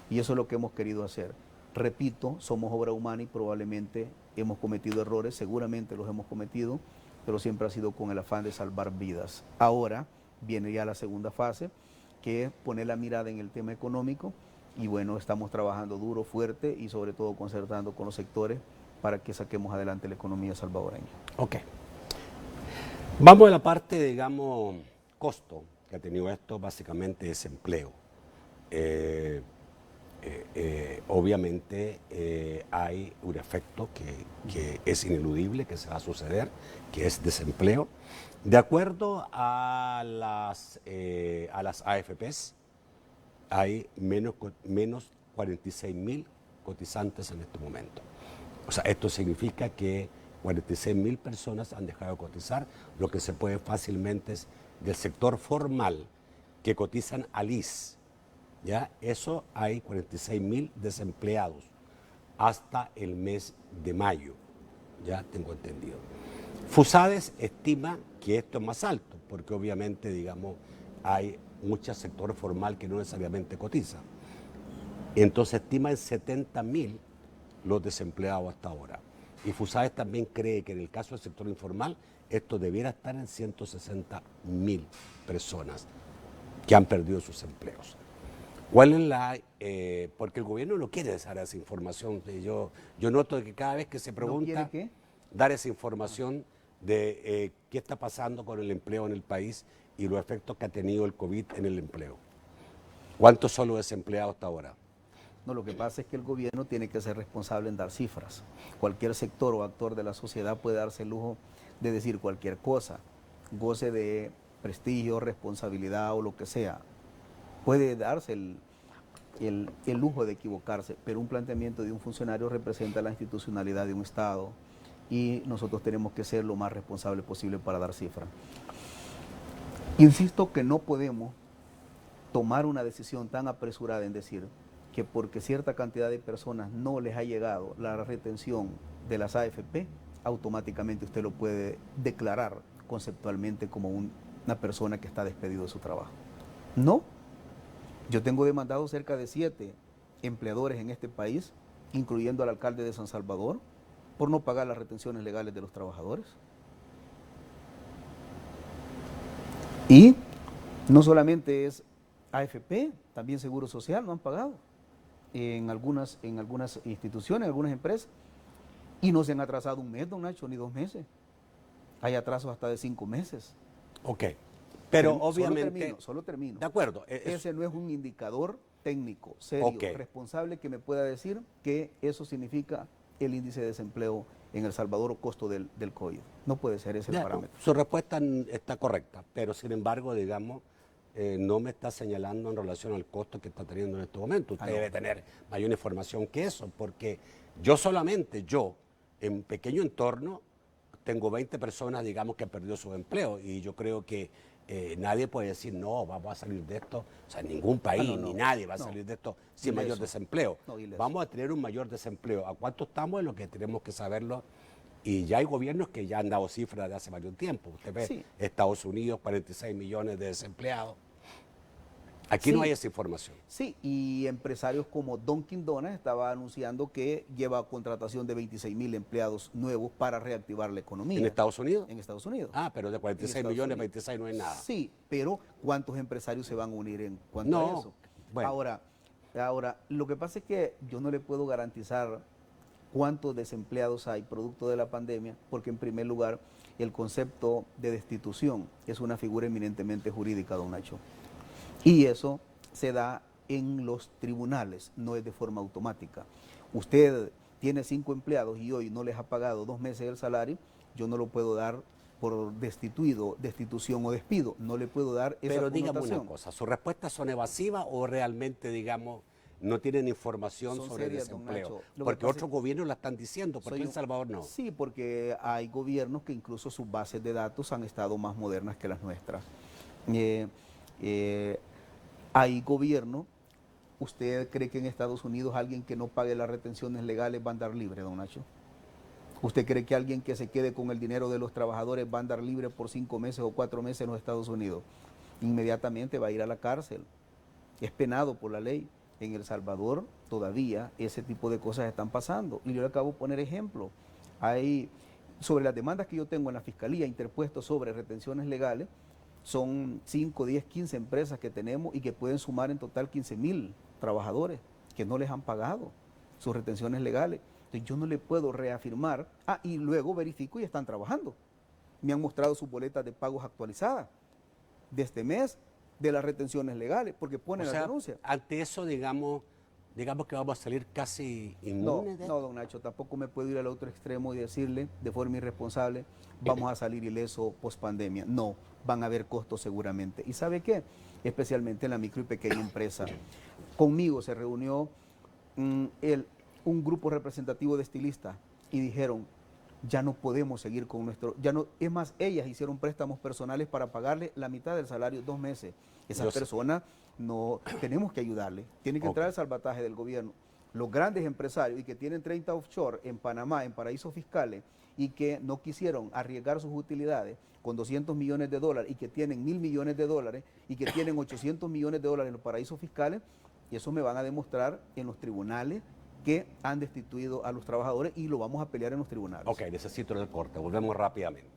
Speaker 2: y eso es lo que hemos querido hacer. Repito, somos obra humana y probablemente hemos cometido errores, seguramente los hemos cometido, pero siempre ha sido con el afán de salvar vidas. Ahora viene ya la segunda fase, que es poner la mirada en el tema económico, y bueno, estamos trabajando duro, fuerte y sobre todo concertando con los sectores para que saquemos adelante la economía salvadoreña.
Speaker 1: Ok. Vamos a la parte, digamos, costo que ha tenido esto, básicamente desempleo. Obviamente hay un efecto que es ineludible, que se va a suceder, que es desempleo. De acuerdo a las AFPs, hay menos 46.000 cotizantes en este momento. O sea, esto significa que 46.000 personas han dejado de cotizar, lo que se puede fácilmente es del sector formal que cotizan al IS. ¿Ya? Eso hay 46.000 desempleados hasta el mes de mayo, ya tengo entendido. FUSADES estima que esto es más alto, porque obviamente, digamos, hay mucho sector formal que no necesariamente cotiza. Entonces estima en 70.000 los desempleados hasta ahora. Y FUSADES también cree que en el caso del sector informal, esto debiera estar en 160.000 personas que han perdido sus empleos. ¿Cuál es la...? Porque el gobierno no quiere dar esa información. Yo noto que cada vez que se pregunta,
Speaker 2: ¿No quiere qué?
Speaker 1: dar esa información de qué está pasando con el empleo en el país y los efectos que ha tenido el COVID en el empleo. ¿Cuántos son los desempleados hasta ahora?
Speaker 2: No, lo que pasa es que el gobierno tiene que ser responsable en dar cifras. Cualquier sector o actor de la sociedad puede darse el lujo de decir cualquier cosa, goce de prestigio, responsabilidad o lo que sea. Puede darse el lujo de equivocarse, pero un planteamiento de un funcionario representa la institucionalidad de un Estado y nosotros tenemos que ser lo más responsable posible para dar cifras. Insisto que no podemos tomar una decisión tan apresurada en decir que porque cierta cantidad de personas no les ha llegado la retención de las AFP, automáticamente usted lo puede declarar conceptualmente como una persona que está despedido de su trabajo. No. Yo tengo demandado cerca de 7 empleadores en este país, incluyendo al alcalde de San Salvador, por no pagar las retenciones legales de los trabajadores. Y no solamente es AFP, también Seguro Social no han pagado en algunas instituciones, en algunas empresas, y no se han atrasado 1 mes, don Nacho, ni 2 meses. Hay atrasos hasta de 5 meses.
Speaker 1: Ok, Pero obviamente...
Speaker 2: Solo termino.
Speaker 1: De acuerdo.
Speaker 2: Ese no es un indicador técnico, serio, responsable que me pueda decir que eso significa el índice de desempleo en El Salvador o costo del COVID. No puede ser ese el parámetro.
Speaker 1: Su respuesta está correcta, pero sin embargo, digamos, no me está señalando en relación al costo que está teniendo en este momento. Usted debe tener mayor información que eso, porque yo, en pequeño entorno, tengo 20 personas, digamos, que han perdido su empleo y yo creo que nadie puede decir, no, vamos a salir de esto, o sea, ningún país ni nadie va a salir de esto sin mayor desempleo. Vamos a tener un mayor desempleo. ¿A cuánto estamos? Es lo que tenemos que saberlo. Y ya hay gobiernos que ya han dado cifras de hace varios tiempo. Usted ve, Estados Unidos, 46 millones de desempleados. Aquí no hay esa información.
Speaker 2: Sí, y empresarios como Dunkin' Donuts estaba anunciando que lleva contratación de 26,000 empleados nuevos para reactivar la economía.
Speaker 1: ¿En Estados Unidos?
Speaker 2: En Estados Unidos.
Speaker 1: Ah, pero de 46 millones, 26 no es nada.
Speaker 2: Sí, pero ¿cuántos empresarios se van a unir en cuanto a eso?
Speaker 1: Bueno.
Speaker 2: Ahora, lo que pasa es que yo no le puedo garantizar cuántos desempleados hay producto de la pandemia, porque en primer lugar, el concepto de destitución es una figura eminentemente jurídica, don Nacho. Y eso se da en los tribunales, no es de forma automática. Usted tiene 5 empleados y hoy no les ha pagado 2 meses el salario, yo no lo puedo dar por destitución o despido, no le puedo dar esa
Speaker 1: Pero
Speaker 2: connotación.
Speaker 1: dígame una cosa, ¿sus respuestas son evasivas o realmente, digamos, no tienen información sobre el desempleo? Porque otros gobiernos la están diciendo, ¿por qué El Salvador no?
Speaker 2: Sí, porque hay gobiernos que incluso sus bases de datos han estado más modernas que las nuestras. Hay gobierno, ¿usted cree que en Estados Unidos alguien que no pague las retenciones legales va a andar libre, don Nacho? ¿Usted cree que alguien que se quede con el dinero de los trabajadores va a andar libre por 5 meses o 4 meses en los Estados Unidos? Inmediatamente va a ir a la cárcel. Es penado por la ley. En El Salvador todavía ese tipo de cosas están pasando. Y yo le acabo de poner ejemplo. Sobre las demandas que yo tengo en la Fiscalía interpuestas sobre retenciones legales, son 5, 10, 15 empresas que tenemos y que pueden sumar en total 15,000 trabajadores que no les han pagado sus retenciones legales. Entonces yo no le puedo reafirmar, y luego verifico y están trabajando. Me han mostrado sus boletas de pagos actualizadas de este mes, de las retenciones legales, porque ponen la denuncia.
Speaker 1: Ante eso, digamos que vamos a salir casi inmunes.
Speaker 2: No, don Nacho, tampoco me puedo ir al otro extremo y decirle de forma irresponsable, vamos a salir ileso post pandemia. No, van a haber costos seguramente. ¿Y sabe qué? Especialmente en la micro y pequeña empresa. Conmigo se reunió un grupo representativo de estilistas y dijeron, ya no podemos seguir con es más, ellas hicieron préstamos personales para pagarle la mitad del salario 2 meses. Esa persona no, tenemos que ayudarle, tiene que entrar al salvataje del gobierno. Los grandes empresarios y que tienen 30 offshore en Panamá, en paraísos fiscales, y que no quisieron arriesgar sus utilidades con 200 millones de dólares y que tienen 1.000 millones de dólares y que tienen 800 millones de dólares en los paraísos fiscales, y eso me van a demostrar en los tribunales que han destituido a los trabajadores y lo vamos a pelear en los tribunales.
Speaker 1: Ok, necesito el corte, volvemos rápidamente.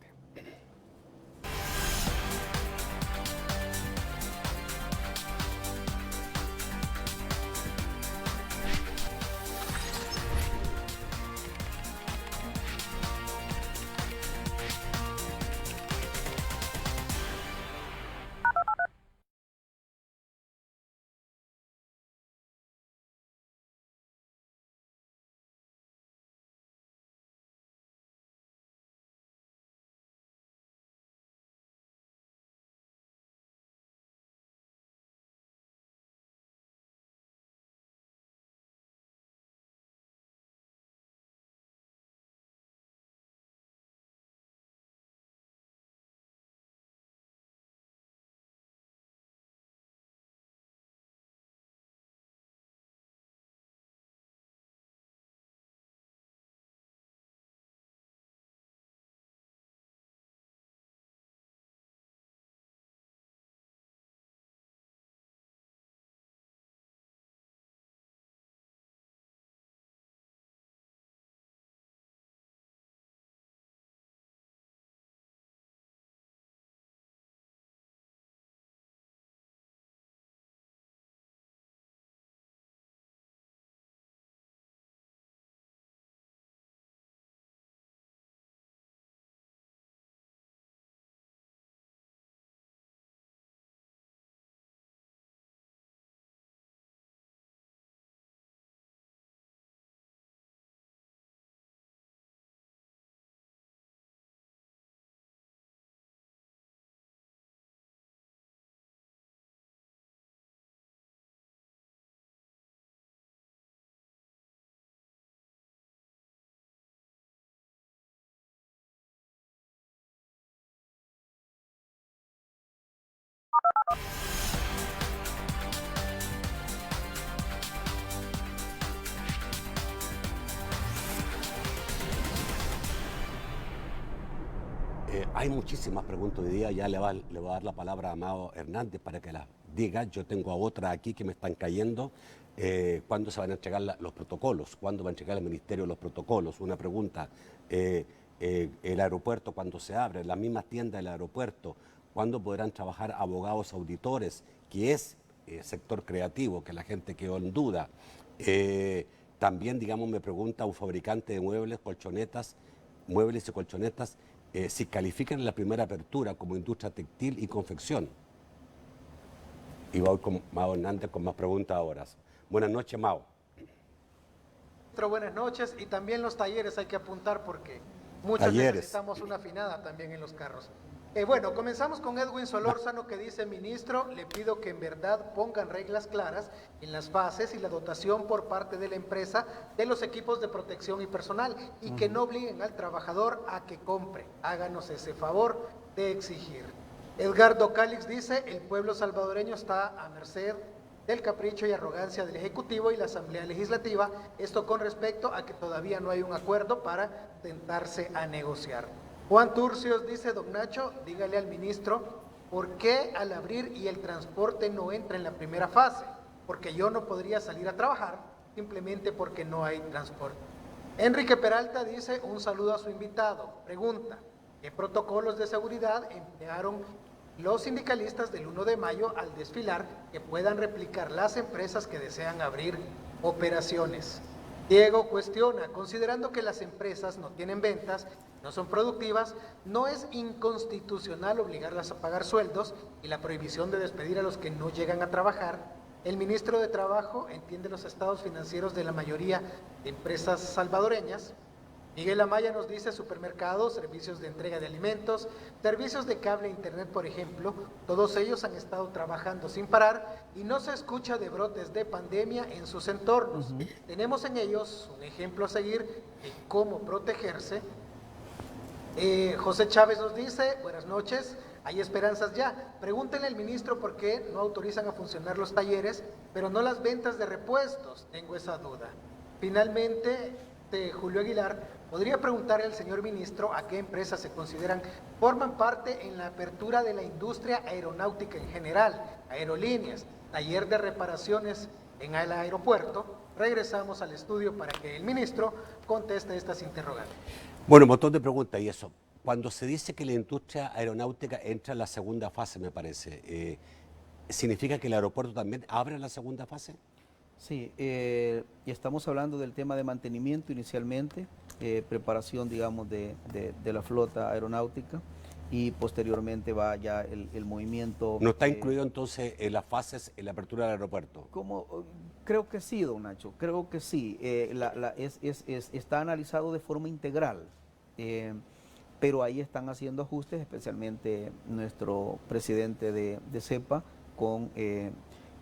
Speaker 1: Hay muchísimas preguntas hoy día, ya le voy a dar la palabra a Amado Hernández para que las diga. Yo tengo a otra aquí que me están cayendo. ¿Cuándo se van a entregar los protocolos? ¿Cuándo va a entregar el Ministerio los protocolos? Una pregunta. El aeropuerto, ¿cuándo se abre? Las mismas tiendas del aeropuerto, ¿cuándo podrán trabajar abogados auditores? Que es sector creativo, que la gente quedó en duda. También, digamos, me pregunta un fabricante de muebles, muebles y colchonetas, si califican en la primera apertura como industria textil y confección. Y voy con Mao Hernández con más preguntas ahora. Buenas noches, Mao.
Speaker 5: Buenas noches, y también los talleres hay que apuntar porque muchos necesitamos una afinada también en los carros. Bueno, comenzamos con Edwin Solórzano, que dice: ministro, le pido que en verdad pongan reglas claras en las fases y la dotación por parte de la empresa de los equipos de protección y personal, y que no obliguen al trabajador a que compre. Háganos ese favor de exigir. Edgardo Cálix dice: el pueblo salvadoreño está a merced del capricho y arrogancia del Ejecutivo y la Asamblea Legislativa, esto con respecto a que todavía no hay un acuerdo para sentarse a negociar. Juan Turcios dice: don Nacho, dígale al ministro por qué al abrir y el transporte no entra en la primera fase, porque yo no podría salir a trabajar simplemente porque no hay transporte. Enrique Peralta dice: un saludo a su invitado. Pregunta: ¿qué protocolos de seguridad emplearon los sindicalistas del 1 de mayo al desfilar que puedan replicar las empresas que desean abrir operaciones? Diego cuestiona: considerando que las empresas no tienen ventas, no son productivas, ¿no es inconstitucional obligarlas a pagar sueldos y la prohibición de despedir a los que no llegan a trabajar? El ministro de Trabajo entiende los estados financieros de la mayoría de empresas salvadoreñas. Miguel Amaya nos dice: supermercados, servicios de entrega de alimentos, servicios de cable e internet, por ejemplo, todos ellos han estado trabajando sin parar y no se escucha de brotes de pandemia en sus entornos. Tenemos en ellos un ejemplo a seguir de cómo protegerse. José Chávez nos dice: buenas noches, hay esperanzas ya. Pregúntenle al ministro por qué no autorizan a funcionar los talleres, pero no las ventas de repuestos. Tengo esa duda. Finalmente, Julio Aguilar: ¿podría preguntarle al señor ministro a qué empresas se consideran forman parte en la apertura de la industria aeronáutica en general, aerolíneas, taller de reparaciones en el aeropuerto? Regresamos al estudio para que el ministro conteste estas interrogantes.
Speaker 1: Bueno, un montón de preguntas y eso. Cuando se dice que la industria aeronáutica entra en la segunda fase, me parece, ¿significa que el aeropuerto también abre en la segunda fase?
Speaker 2: Sí, y estamos hablando del tema de mantenimiento inicialmente, preparación, digamos, de la flota aeronáutica, y posteriormente va ya el movimiento.
Speaker 1: ¿No está incluido entonces en las fases en la apertura del aeropuerto?
Speaker 2: Creo que sí, don Nacho, creo que sí. Está analizado de forma integral, pero ahí están haciendo ajustes, especialmente nuestro presidente de CEPA, con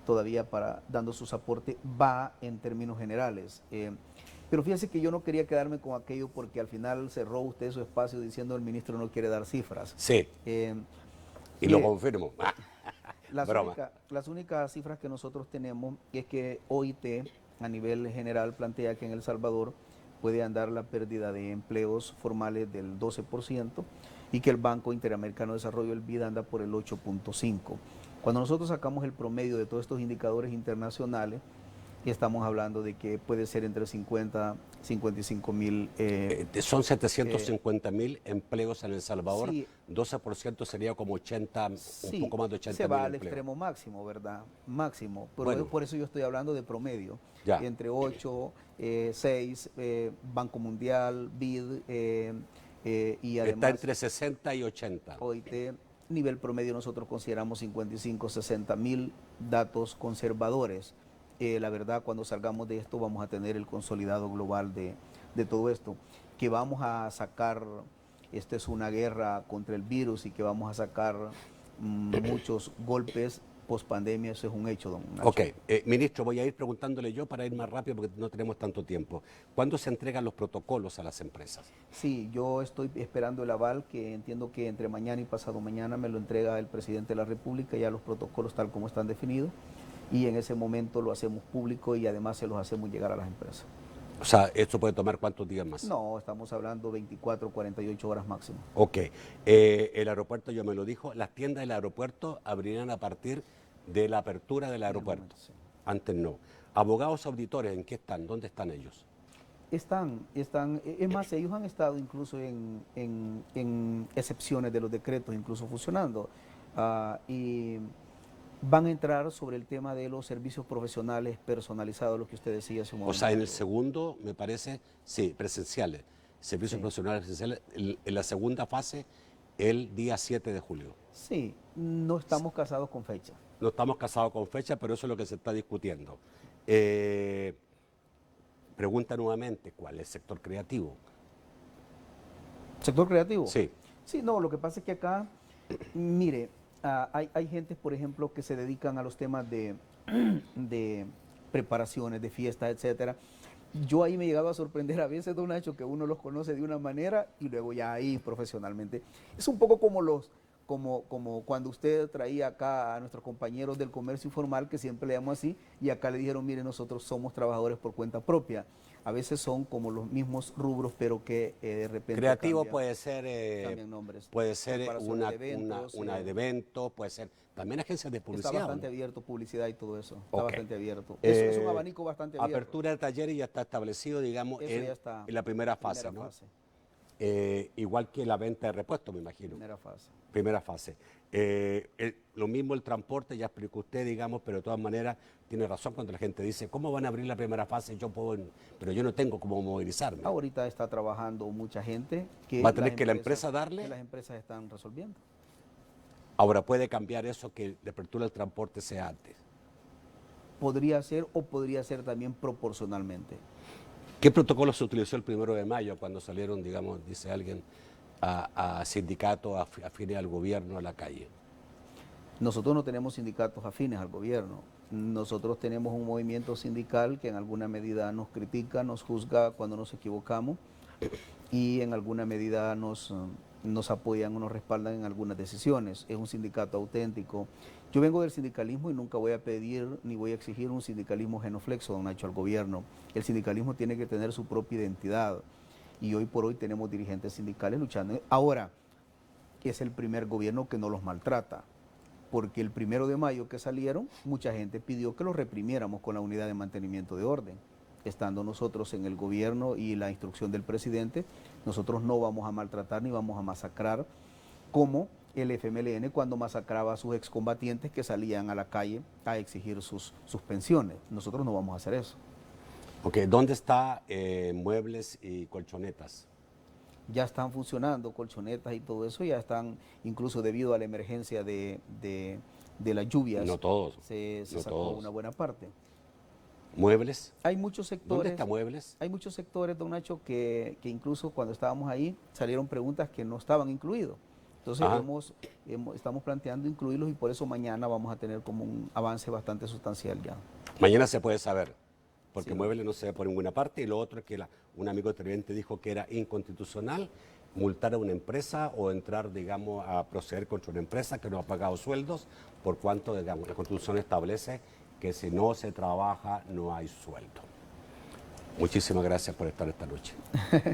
Speaker 2: todavía dando sus aportes, va en términos generales. Pero fíjense que yo no quería quedarme con aquello porque al final cerró usted su espacio diciendo el ministro no quiere dar cifras.
Speaker 1: Sí, y lo confirmo.
Speaker 2: Las únicas cifras que nosotros tenemos es que OIT a nivel general plantea que en El Salvador puede andar la pérdida de empleos formales del 12% y que el Banco Interamericano de Desarrollo, el BID, anda por el 8.5%. Cuando nosotros sacamos el promedio de todos estos indicadores internacionales, estamos hablando de que puede ser entre 50 y 55 mil.
Speaker 1: Son 750 mil empleos en El Salvador,
Speaker 2: sí,
Speaker 1: 12% sería como 80,
Speaker 2: sí,
Speaker 1: un poco más de 80
Speaker 2: se va
Speaker 1: mil
Speaker 2: al
Speaker 1: empleos.
Speaker 2: extremo máximo, ¿verdad? Máximo.
Speaker 1: Bueno.
Speaker 2: Por eso yo estoy hablando de promedio.
Speaker 1: Ya.
Speaker 2: Entre 8, 6, Banco Mundial, BID, y además...
Speaker 1: Está entre 60 y 80.
Speaker 2: OIT, nivel promedio nosotros consideramos 55, 60 mil datos conservadores. La verdad, cuando salgamos de esto vamos a tener el consolidado global de todo esto, que vamos a sacar, esto es una guerra contra el virus y que vamos a sacar muchos golpes, post pandemia, eso es un hecho, don Nacho.
Speaker 1: Ok, ministro, voy a ir preguntándole yo para ir más rápido porque no tenemos tanto tiempo. ¿Cuándo se entregan los protocolos a las empresas?
Speaker 2: Sí, yo estoy esperando el aval, que entiendo que entre mañana y pasado mañana me lo entrega el presidente de la República, ya los protocolos tal como están definidos, y en ese momento lo hacemos público y además se los hacemos llegar a las empresas.
Speaker 1: O sea, ¿esto puede tomar cuántos días más?
Speaker 2: No, estamos hablando 24, 48 horas máximo.
Speaker 1: Ok, el aeropuerto ya me lo dijo, las tiendas del aeropuerto abrirán a partir de la apertura del aeropuerto.
Speaker 2: momento, sí.
Speaker 1: Antes no. Abogados auditores, ¿en qué están? ¿Dónde están ellos?
Speaker 2: Están, es más, ellos han estado incluso en excepciones de los decretos, incluso funcionando, y van a entrar sobre el tema de los servicios profesionales personalizados, lo que usted decía hace un momento.
Speaker 1: O sea, en el segundo, me parece, sí, presenciales, servicios profesionales presenciales, en la segunda fase, el día 7 de julio.
Speaker 2: Sí, no estamos casados con fecha.
Speaker 1: No estamos casados con fecha, pero eso es lo que se está discutiendo. Pregunta nuevamente, ¿cuál es el sector creativo?
Speaker 2: ¿Sector creativo?
Speaker 1: Sí.
Speaker 2: Sí, no, lo que pasa es que acá, mire, hay gente, por ejemplo, que se dedican a los temas de preparaciones, de fiestas, etcétera. Yo ahí me he llegado a sorprender a veces, don Nacho, que uno los conoce de una manera y luego ya ahí profesionalmente. Es un poco como cuando usted traía acá a nuestros compañeros del comercio informal, que siempre le llamo así, y acá le dijeron, mire, nosotros somos trabajadores por cuenta propia. A veces son como los mismos rubros, pero que de repente
Speaker 1: Creativo
Speaker 2: cambian,
Speaker 1: puede ser,
Speaker 2: cambian nombres.
Speaker 1: puede ser
Speaker 2: Preparaciones
Speaker 1: una de eventos, puede ser también agencias de publicidad.
Speaker 2: Está bastante
Speaker 1: ¿no?
Speaker 2: abierto, publicidad y todo eso. Está
Speaker 1: Ok.
Speaker 2: bastante abierto. Es un abanico bastante abierto.
Speaker 1: Apertura de talleres ya está establecido, digamos,
Speaker 2: Eso ya está
Speaker 1: en la primera fase, ¿no? Igual que la venta de repuestos, me imagino.
Speaker 2: Primera fase.
Speaker 1: Primera fase. Lo mismo el transporte, ya explicó usted, digamos, pero de todas maneras tiene razón cuando la gente dice, ¿cómo van a abrir la primera fase? Pero yo no tengo cómo movilizarme.
Speaker 2: Ahorita está trabajando mucha gente que
Speaker 1: ¿Va a tener que la empresa darle?
Speaker 2: Que las empresas están resolviendo.
Speaker 1: Ahora, ¿puede cambiar eso que la apertura del transporte sea antes?
Speaker 2: Podría ser o podría ser también proporcionalmente.
Speaker 1: ¿Qué protocolo se utilizó el 1 de mayo cuando salieron, digamos, dice alguien, a sindicatos afines al gobierno a la calle?
Speaker 2: Nosotros no tenemos sindicatos afines al gobierno. Nosotros tenemos un movimiento sindical que en alguna medida nos critica, nos juzga cuando nos equivocamos y en alguna medida nos apoyan o nos respaldan en algunas decisiones. Es un sindicato auténtico. Yo vengo del sindicalismo y nunca voy a pedir ni voy a exigir un sindicalismo genuflexo, don Nacho, al gobierno. El sindicalismo tiene que tener su propia identidad y hoy por hoy tenemos dirigentes sindicales luchando. Ahora, es el primer gobierno que no los maltrata, porque el 1 de mayo que salieron, mucha gente pidió que los reprimiéramos con la unidad de mantenimiento de orden. Estando nosotros en el gobierno y la instrucción del presidente, nosotros no vamos a maltratar ni vamos a masacrar como el FMLN cuando masacraba a sus excombatientes que salían a la calle a exigir sus pensiones. Nosotros no vamos a hacer eso.
Speaker 1: Ok, ¿dónde está muebles y colchonetas?
Speaker 2: Ya están funcionando colchonetas y todo eso, ya están, incluso debido a la emergencia de las lluvias.
Speaker 1: No todos.
Speaker 2: Se
Speaker 1: no
Speaker 2: sacó
Speaker 1: todos.
Speaker 2: una buena parte.
Speaker 1: ¿Muebles?
Speaker 2: Hay muchos sectores.
Speaker 1: ¿Dónde está muebles?
Speaker 2: Hay muchos sectores, don Nacho, que incluso cuando estábamos ahí salieron preguntas que no estaban incluidos. Entonces estamos planteando incluirlos y por eso mañana vamos a tener como un avance bastante sustancial ya.
Speaker 1: Mañana se puede saber, porque
Speaker 2: Sí.
Speaker 1: muebles no se ve por ninguna parte y lo otro es que un amigo televidente dijo que era inconstitucional multar a una empresa o entrar, digamos, a proceder contra una empresa que no ha pagado sueldos, por cuanto, digamos, la Constitución establece que si no se trabaja no hay sueldo. Muchísimas gracias por estar esta noche.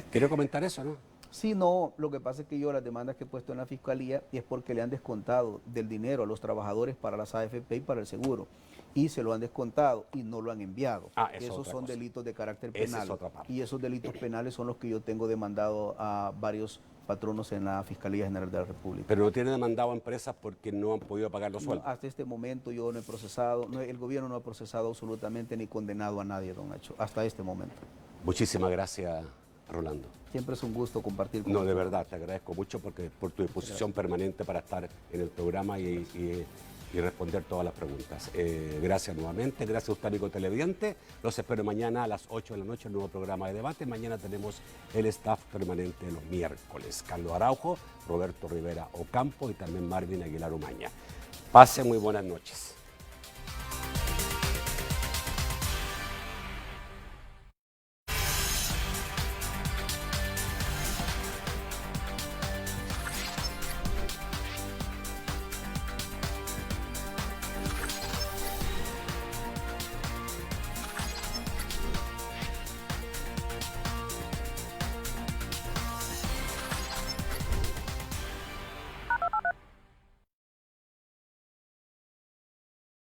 Speaker 1: ¿Quiere comentar eso, no?
Speaker 2: Sí, no, lo que pasa es que yo las demandas que he puesto en la Fiscalía es porque le han descontado del dinero a los trabajadores para las AFP y para el seguro. Y se lo han descontado y no lo han enviado. Esos son delitos de carácter penal.
Speaker 1: Esa es otra parte.
Speaker 2: Y esos delitos penales son los que yo tengo demandado a varios patronos en la Fiscalía General de la República.
Speaker 1: Pero no tiene demandado a empresas porque no han podido pagar los sueldos.
Speaker 2: Hasta este momento yo no he procesado, el gobierno no ha procesado absolutamente ni condenado a nadie, don Nacho, hasta este momento.
Speaker 1: Muchísimas gracias, Rolando.
Speaker 2: Siempre es un gusto compartir con
Speaker 1: No,
Speaker 2: usted.
Speaker 1: de verdad, te agradezco mucho por tu disposición permanente para estar en el programa y responder todas las preguntas. Gracias nuevamente, gracias a usted, amigo televidente. Los espero mañana a las 8 de la noche, el nuevo programa de debate. Mañana tenemos el staff permanente de los miércoles. Carlos Araujo, Roberto Rivera Ocampo y también Marvin Aguilar Umaña. Pasen muy buenas noches.